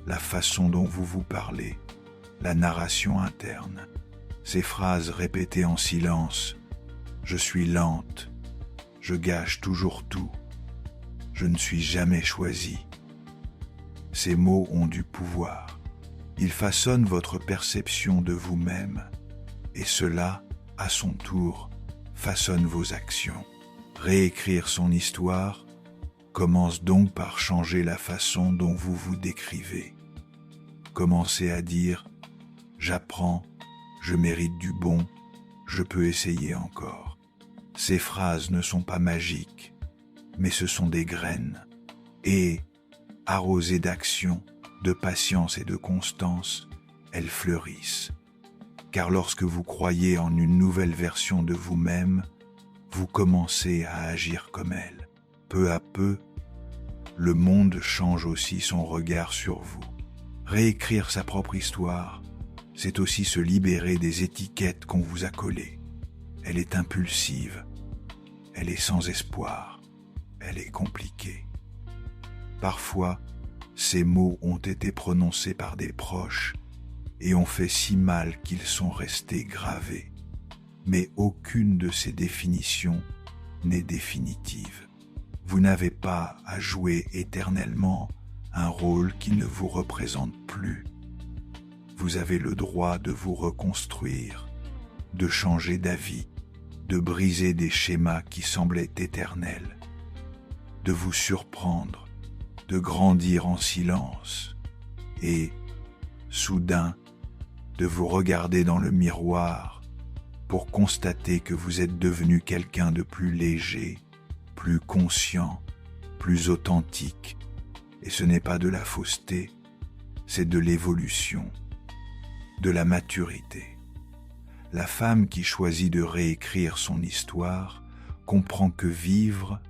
La façon dont vous vous parlez, la narration interne, ces phrases répétées en silence. Je suis lente, je gâche toujours tout, je ne suis jamais choisie. Ces mots ont du pouvoir. Ils façonnent votre perception de vous-même, et cela, à son tour, façonne vos actions. Réécrire son histoire commence donc par changer la façon dont vous vous décrivez. Commencez à dire « J'apprends, je mérite du bon, je peux essayer encore ». Ces phrases ne sont pas magiques, mais ce sont des graines. Et, arrosées d'action, de patience et de constance, elles fleurissent. Car lorsque vous croyez en une nouvelle version de vous-même, vous commencez à agir comme elle. Peu à peu, le monde change aussi son regard sur vous. Réécrire sa propre histoire, c'est aussi se libérer des étiquettes qu'on vous a collées. Elle est impulsive, elle est sans espoir, elle est compliquée. Parfois, ces mots ont été prononcés par des proches et ont fait si mal qu'ils sont restés gravés. Mais aucune de ces définitions n'est définitive. Vous n'avez pas à jouer éternellement un rôle qui ne vous représente plus. Vous avez le droit de vous reconstruire, de changer d'avis, de briser des schémas qui semblaient éternels, de vous surprendre, de grandir en silence et, soudain, de vous regarder dans le miroir pour constater que vous êtes devenu quelqu'un de plus léger, plus conscient, plus authentique. Et ce n'est pas de la fausseté, c'est de l'évolution, de la maturité. La femme qui choisit de réécrire son histoire comprend que vivre,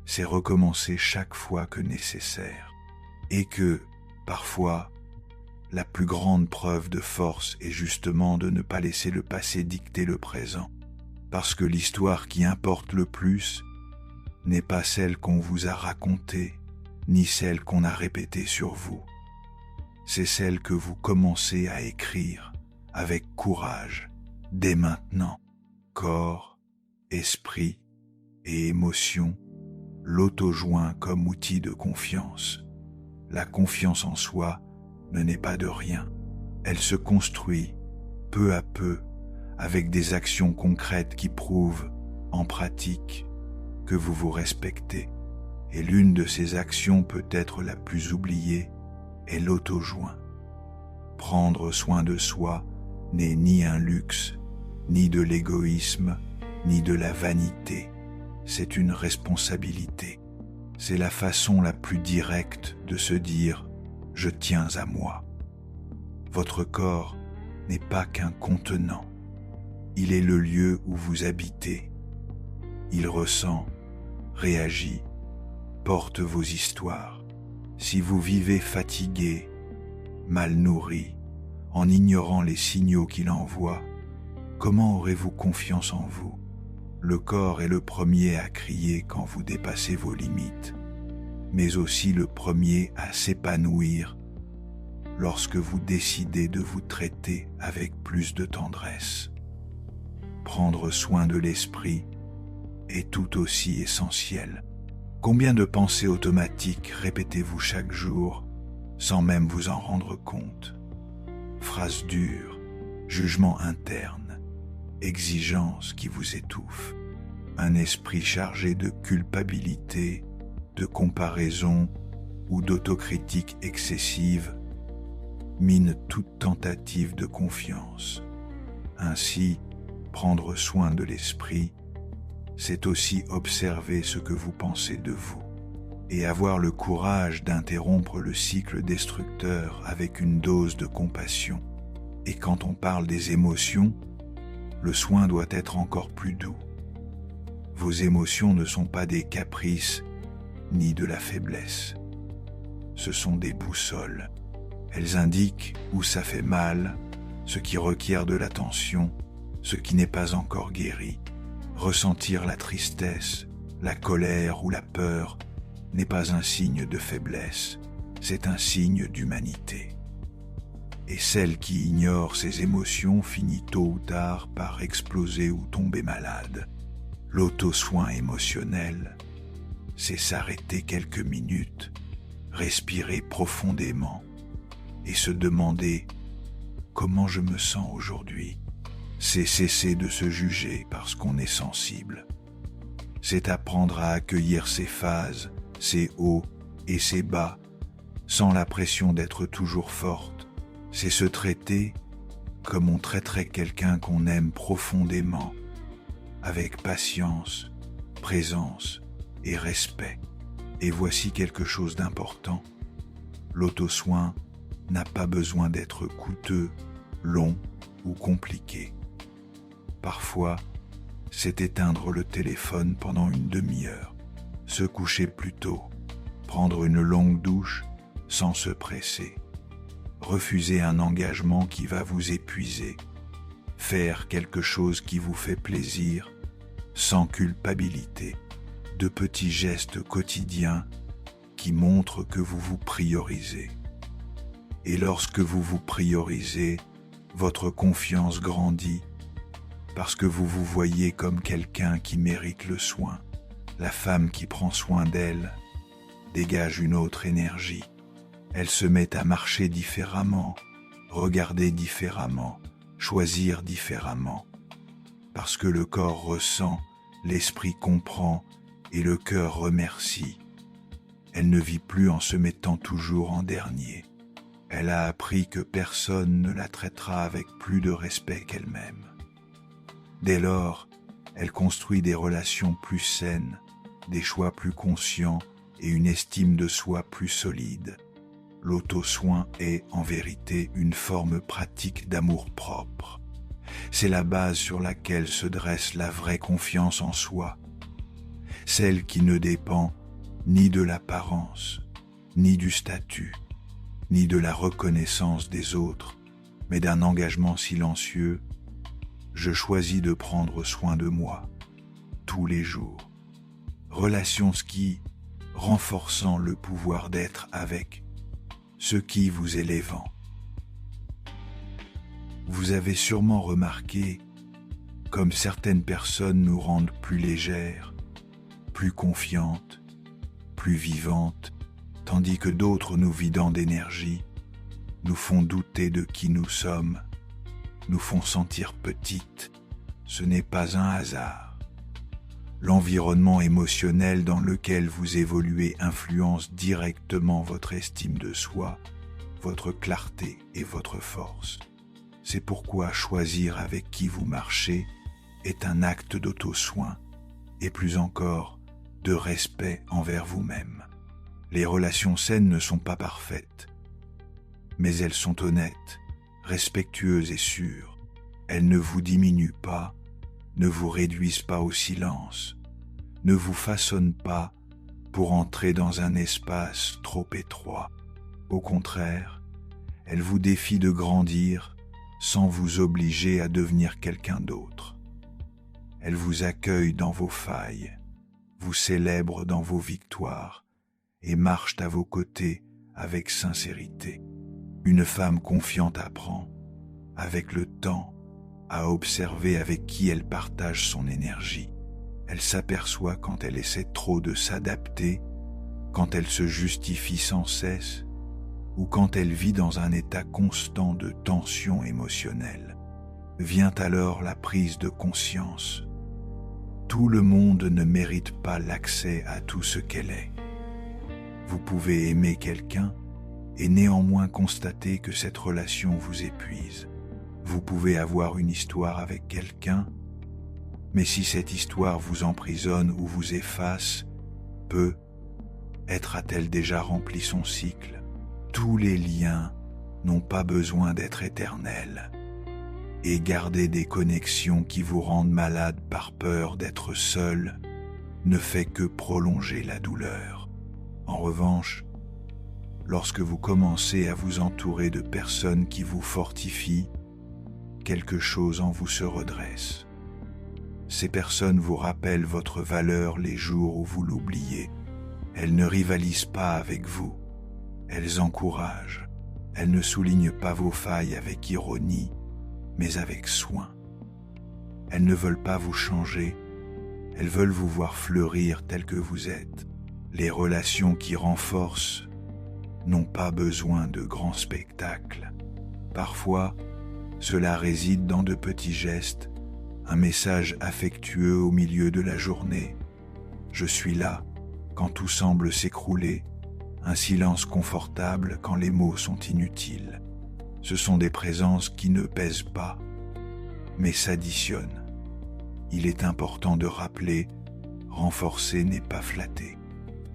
c'est recommencer chaque fois que nécessaire, et que, parfois, la plus grande preuve de force est justement de ne pas laisser le passé dicter le présent, parce que l'histoire qui importe le plus n'est pas celle qu'on vous a racontée, ni celle qu'on a répétée sur vous. C'est celle que vous commencez à écrire avec courage, dès maintenant. Corps, esprit et émotion, l'auto-joint comme outil de confiance. La confiance en soi ne naît pas de rien. Elle se construit, peu à peu, avec des actions concrètes qui prouvent, en pratique, que vous vous respectez. Et l'une de ces actions, peut-être la plus oubliée, est l'auto-joint. Prendre soin de soi n'est ni un luxe, ni de l'égoïsme, ni de la vanité. C'est une responsabilité. C'est la façon la plus directe de se dire « je tiens à moi ». Votre corps n'est pas qu'un contenant. Il est le lieu où vous habitez. Il ressent, réagit, porte vos histoires. Si vous vivez fatigué, mal nourri, en ignorant les signaux qu'il envoie, comment aurez-vous confiance en vous? Le corps est le premier à crier quand vous dépassez vos limites, mais aussi le premier à s'épanouir lorsque vous décidez de vous traiter avec plus de tendresse. Prendre soin de l'esprit est tout aussi essentiel. Combien de pensées automatiques répétez-vous chaque jour sans même vous en rendre compte. Phrases dures, jugement interne, exigence qui vous étouffe, un esprit chargé de culpabilité, de comparaison ou d'autocritique excessive mine toute tentative de confiance. Ainsi, prendre soin de l'esprit, c'est aussi observer ce que vous pensez de vous et avoir le courage d'interrompre le cycle destructeur avec une dose de compassion. Et quand on parle des émotions, le soin doit être encore plus doux. Vos émotions ne sont pas des caprices ni de la faiblesse. Ce sont des boussoles. Elles indiquent où ça fait mal, ce qui requiert de l'attention, ce qui n'est pas encore guéri. Ressentir la tristesse, la colère ou la peur n'est pas un signe de faiblesse, c'est un signe d'humanité. Et celle qui ignore ses émotions finit tôt ou tard par exploser ou tomber malade. L'auto-soin émotionnel, c'est s'arrêter quelques minutes, respirer profondément et se demander comment je me sens aujourd'hui. C'est cesser de se juger parce qu'on est sensible. C'est apprendre à accueillir ses phases, ses hauts et ses bas, sans la pression d'être toujours forte. C'est se traiter comme on traiterait quelqu'un qu'on aime profondément, avec patience, présence et respect. Et voici quelque chose d'important. L'auto-soin n'a pas besoin d'être coûteux, long ou compliqué. Parfois, c'est éteindre le téléphone pendant une demi-heure, se coucher plus tôt, prendre une longue douche sans se presser, refuser un engagement qui va vous épuiser, faire quelque chose qui vous fait plaisir, sans culpabilité, de petits gestes quotidiens qui montrent que vous vous priorisez. Et lorsque vous vous priorisez, votre confiance grandit parce que vous vous voyez comme quelqu'un qui mérite le soin. La femme qui prend soin d'elle dégage une autre énergie. Elle se met à marcher différemment, regarder différemment, choisir différemment. Parce que le corps ressent, l'esprit comprend et le cœur remercie. Elle ne vit plus en se mettant toujours en dernier. Elle a appris que personne ne la traitera avec plus de respect qu'elle-même. Dès lors, elle construit des relations plus saines, des choix plus conscients et une estime de soi plus solide. L'auto-soin est, en vérité, une forme pratique d'amour-propre. C'est la base sur laquelle se dresse la vraie confiance en soi, celle qui ne dépend ni de l'apparence, ni du statut, ni de la reconnaissance des autres, mais d'un engagement silencieux. Je choisis de prendre soin de moi, tous les jours. Relation qui, renforçant le pouvoir d'être avec, ce qui vous élèvant. Vous avez sûrement remarqué comme certaines personnes nous rendent plus légères, plus confiantes, plus vivantes, tandis que d'autres nous vidant d'énergie, nous font douter de qui nous sommes, nous font sentir petites. Ce n'est pas un hasard. L'environnement émotionnel dans lequel vous évoluez influence directement votre estime de soi, votre clarté et votre force. C'est pourquoi choisir avec qui vous marchez est un acte d'auto-soin et plus encore de respect envers vous-même. Les relations saines ne sont pas parfaites, mais elles sont honnêtes, respectueuses et sûres. Elles ne vous diminuent pas, ne vous réduisent pas au silence, ne vous façonnent pas pour entrer dans un espace trop étroit. Au contraire, elles vous défient de grandir sans vous obliger à devenir quelqu'un d'autre. Elles vous accueillent dans vos failles, vous célèbrent dans vos victoires et marchent à vos côtés avec sincérité. Une femme confiante apprend, avec le temps, à observer avec qui elle partage son énergie. Elle s'aperçoit quand elle essaie trop de s'adapter, quand elle se justifie sans cesse, ou quand elle vit dans un état constant de tension émotionnelle. Vient alors la prise de conscience. Tout le monde ne mérite pas l'accès à tout ce qu'elle est. Vous pouvez aimer quelqu'un et néanmoins constater que cette relation vous épuise. Vous pouvez avoir une histoire avec quelqu'un, mais si cette histoire vous emprisonne ou vous efface, peut-être a-t-elle déjà rempli son cycle. Tous les liens n'ont pas besoin d'être éternels. Et garder des connexions qui vous rendent malade par peur d'être seul ne fait que prolonger la douleur. En revanche, lorsque vous commencez à vous entourer de personnes qui vous fortifient, quelque chose en vous se redresse. Ces personnes vous rappellent votre valeur les jours où vous l'oubliez. Elles ne rivalisent pas avec vous. Elles encouragent. Elles ne soulignent pas vos failles avec ironie, mais avec soin. Elles ne veulent pas vous changer. Elles veulent vous voir fleurir tel que vous êtes. Les relations qui renforcent n'ont pas besoin de grands spectacles. Parfois, cela réside dans de petits gestes, un message affectueux au milieu de la journée. Je suis là quand tout semble s'écrouler, un silence confortable quand les mots sont inutiles. Ce sont des présences qui ne pèsent pas, mais s'additionnent. Il est important de rappeler, renforcer n'est pas flatter.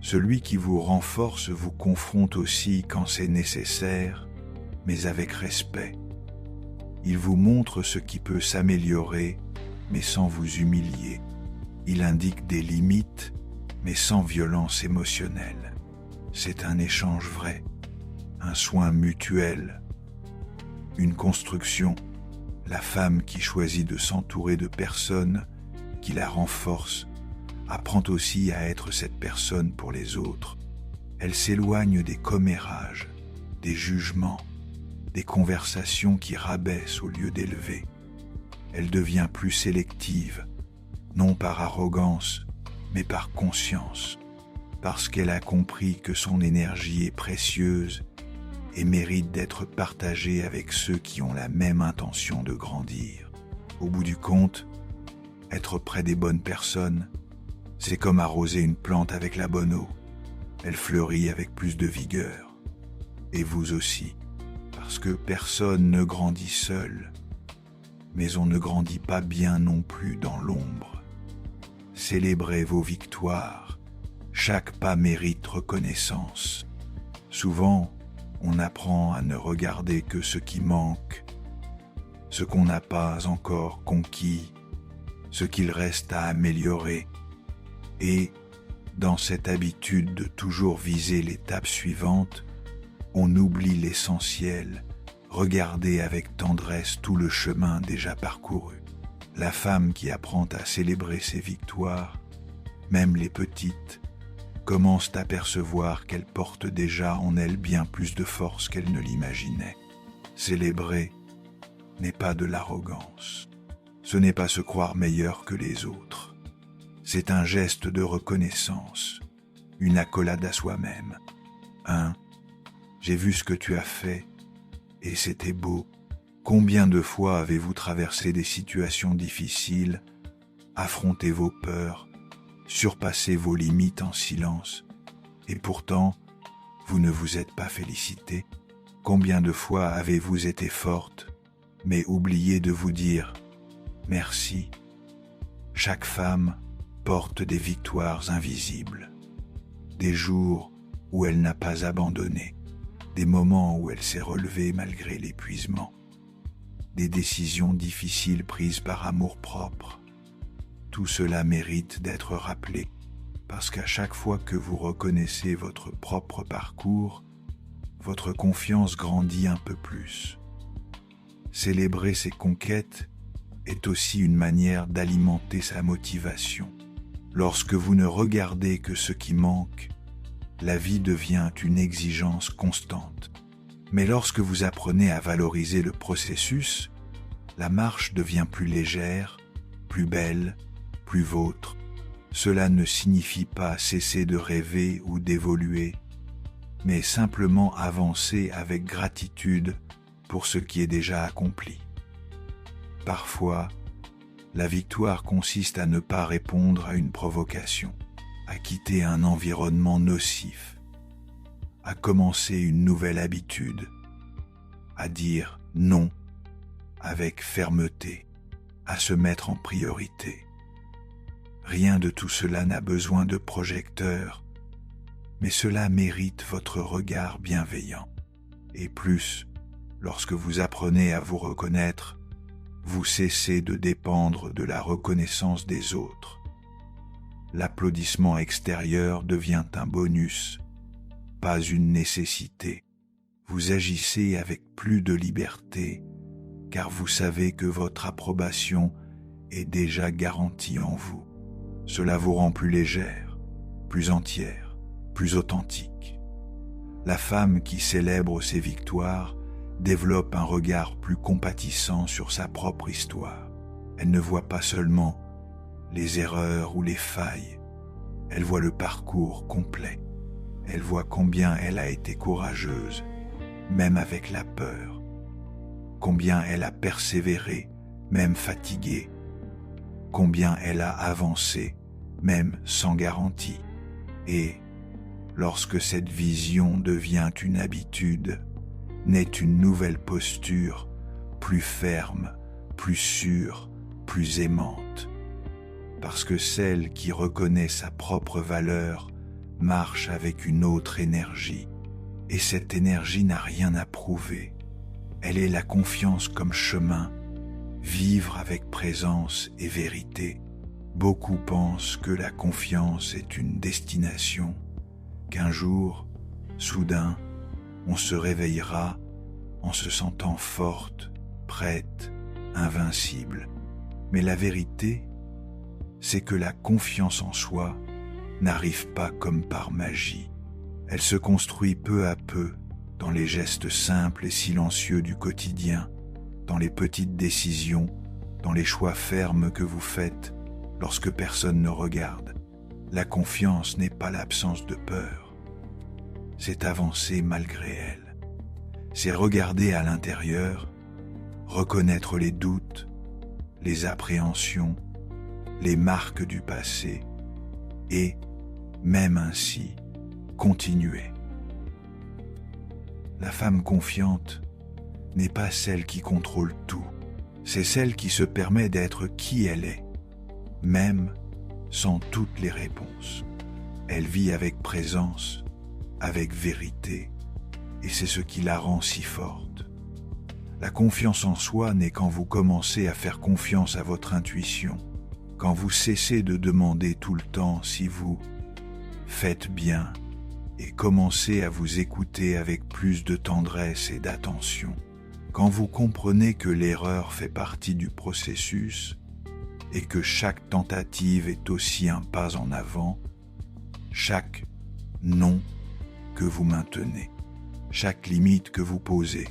Celui qui vous renforce vous confronte aussi quand c'est nécessaire, mais avec respect. Il vous montre ce qui peut s'améliorer, mais sans vous humilier. Il indique des limites, mais sans violence émotionnelle. C'est un échange vrai, un soin mutuel, une construction. La femme qui choisit de s'entourer de personnes qui la renforcent apprend aussi à être cette personne pour les autres. Elle s'éloigne des commérages, des jugements, des conversations qui rabaissent au lieu d'élever. Elle devient plus sélective, non par arrogance, mais par conscience, parce qu'elle a compris que son énergie est précieuse et mérite d'être partagée avec ceux qui ont la même intention de grandir. Au bout du compte, être près des bonnes personnes, c'est comme arroser une plante avec la bonne eau. Elle fleurit avec plus de vigueur. Et vous aussi, parce que personne ne grandit seul, mais on ne grandit pas bien non plus dans l'ombre. Célébrez vos victoires. Chaque pas mérite reconnaissance. Souvent, on apprend à ne regarder que ce qui manque, ce qu'on n'a pas encore conquis, ce qu'il reste à améliorer. Et, dans cette habitude de toujours viser l'étape suivante, on oublie l'essentiel, regarder avec tendresse tout le chemin déjà parcouru. La femme qui apprend à célébrer ses victoires, même les petites, commence à percevoir qu'elle porte déjà en elle bien plus de force qu'elle ne l'imaginait. Célébrer n'est pas de l'arrogance. Ce n'est pas se croire meilleur que les autres. C'est un geste de reconnaissance, une accolade à soi-même. J'ai vu ce que tu as fait, et c'était beau. Combien de fois avez-vous traversé des situations difficiles, affronté vos peurs, surpassé vos limites en silence, et pourtant, vous ne vous êtes pas félicité? Combien de fois avez-vous été forte, mais oublié de vous dire « merci ». Chaque femme porte des victoires invisibles, des jours où elle n'a pas abandonné, des moments où elle s'est relevée malgré l'épuisement, des décisions difficiles prises par amour-propre. Tout cela mérite d'être rappelé, parce qu'à chaque fois que vous reconnaissez votre propre parcours, votre confiance grandit un peu plus. Célébrer ses conquêtes est aussi une manière d'alimenter sa motivation. Lorsque vous ne regardez que ce qui manque, la vie devient une exigence constante. Mais lorsque vous apprenez à valoriser le processus, la marche devient plus légère, plus belle, plus vôtre. Cela ne signifie pas cesser de rêver ou d'évoluer, mais simplement avancer avec gratitude pour ce qui est déjà accompli. Parfois, la victoire consiste à ne pas répondre à une provocation, à quitter un environnement nocif, à commencer une nouvelle habitude, à dire non avec fermeté, à se mettre en priorité. Rien de tout cela n'a besoin de projecteur, mais cela mérite votre regard bienveillant. Et plus, lorsque vous apprenez à vous reconnaître, vous cessez de dépendre de la reconnaissance des autres. L'applaudissement extérieur devient un bonus, pas une nécessité. Vous agissez avec plus de liberté, car vous savez que votre approbation est déjà garantie en vous. Cela vous rend plus légère, plus entière, plus authentique. La femme qui célèbre ses victoires développe un regard plus compatissant sur sa propre histoire. Elle ne voit pas seulement les erreurs ou les failles, elle voit le parcours complet. Elle voit combien elle a été courageuse, même avec la peur, combien elle a persévéré, même fatiguée, combien elle a avancé, même sans garantie. Et, lorsque cette vision devient une habitude, naît une nouvelle posture, plus ferme, plus sûre, plus aimante. Parce que celle qui reconnaît sa propre valeur marche avec une autre énergie, et cette énergie n'a rien à prouver. Elle est la confiance comme chemin, vivre avec présence et vérité. Beaucoup pensent que la confiance est une destination, qu'un jour, soudain, on se réveillera en se sentant forte, prête, invincible. Mais la vérité, c'est que la confiance en soi n'arrive pas comme par magie. Elle se construit peu à peu dans les gestes simples et silencieux du quotidien, dans les petites décisions, dans les choix fermes que vous faites lorsque personne ne regarde. La confiance n'est pas l'absence de peur, c'est avancer malgré elle. C'est regarder à l'intérieur, reconnaître les doutes, les appréhensions, les marques du passé et, même ainsi, continuer. La femme confiante n'est pas celle qui contrôle tout, c'est celle qui se permet d'être qui elle est, même sans toutes les réponses. Elle vit avec présence, avec vérité, et c'est ce qui la rend si forte. La confiance en soi naît quand vous commencez à faire confiance à votre intuition, quand vous cessez de demander tout le temps si vous faites bien et commencez à vous écouter avec plus de tendresse et d'attention, quand vous comprenez que l'erreur fait partie du processus et que chaque tentative est aussi un pas en avant, chaque non que vous maintenez, chaque limite que vous posez,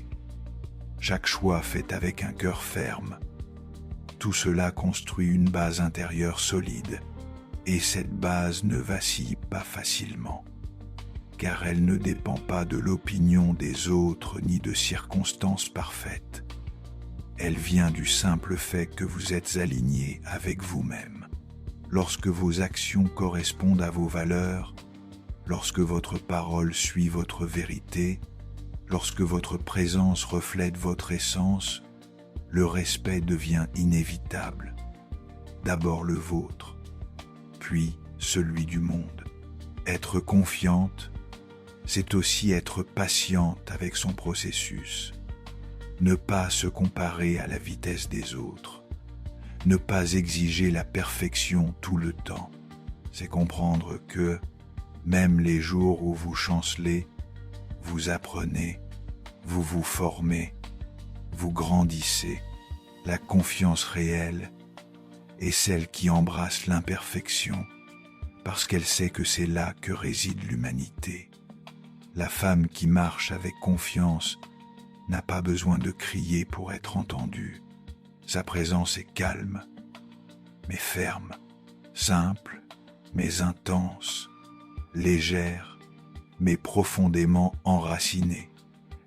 chaque choix fait avec un cœur ferme, tout cela construit une base intérieure solide, et cette base ne vacille pas facilement, car elle ne dépend pas de l'opinion des autres ni de circonstances parfaites. Elle vient du simple fait que vous êtes aligné avec vous-même. Lorsque vos actions correspondent à vos valeurs, lorsque votre parole suit votre vérité, lorsque votre présence reflète votre essence, le respect devient inévitable. D'abord le vôtre, puis celui du monde. Être confiante, c'est aussi être patiente avec son processus. Ne pas se comparer à la vitesse des autres. Ne pas exiger la perfection tout le temps. C'est comprendre que, même les jours où vous chancelez, vous apprenez, vous vous formez, vous grandissez. La confiance réelle est celle qui embrasse l'imperfection, parce qu'elle sait que c'est là que réside l'humanité. La femme qui marche avec confiance n'a pas besoin de crier pour être entendue. Sa présence est calme, mais ferme, simple, mais intense, légère, mais profondément enracinée.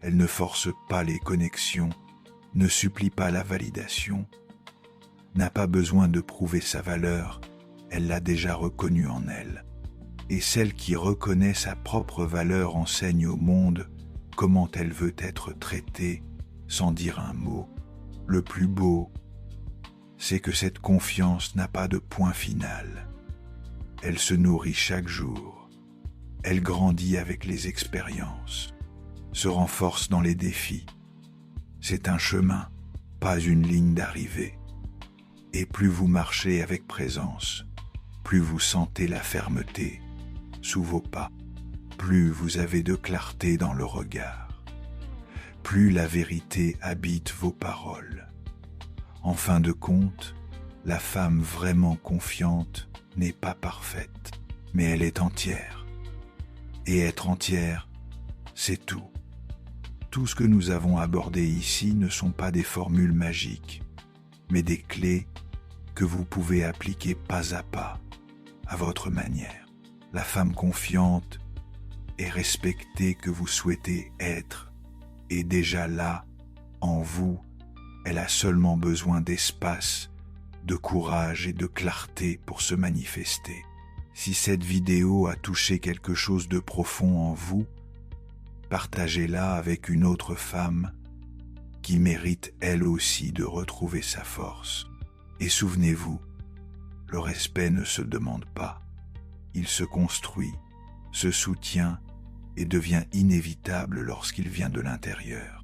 Elle ne force pas les connexions, ne supplie pas la validation, n'a pas besoin de prouver sa valeur, elle l'a déjà reconnue en elle. Et celle qui reconnaît sa propre valeur enseigne au monde comment elle veut être traitée sans dire un mot. Le plus beau, c'est que cette confiance n'a pas de point final. Elle se nourrit chaque jour. Elle grandit avec les expériences, se renforce dans les défis. C'est un chemin, pas une ligne d'arrivée. Et plus vous marchez avec présence, plus vous sentez la fermeté sous vos pas, plus vous avez de clarté dans le regard, plus la vérité habite vos paroles. En fin de compte, la femme vraiment confiante n'est pas parfaite, mais elle est entière. Et être entière, c'est tout. Tout ce que nous avons abordé ici ne sont pas des formules magiques, mais des clés que vous pouvez appliquer pas à votre manière. La femme confiante et respectée que vous souhaitez être est déjà là, en vous. Elle a seulement besoin d'espace, de courage et de clarté pour se manifester. Si cette vidéo a touché quelque chose de profond en vous, partagez-la avec une autre femme qui mérite elle aussi de retrouver sa force. Et souvenez-vous, le respect ne se demande pas, il se construit, se soutient et devient inévitable lorsqu'il vient de l'intérieur.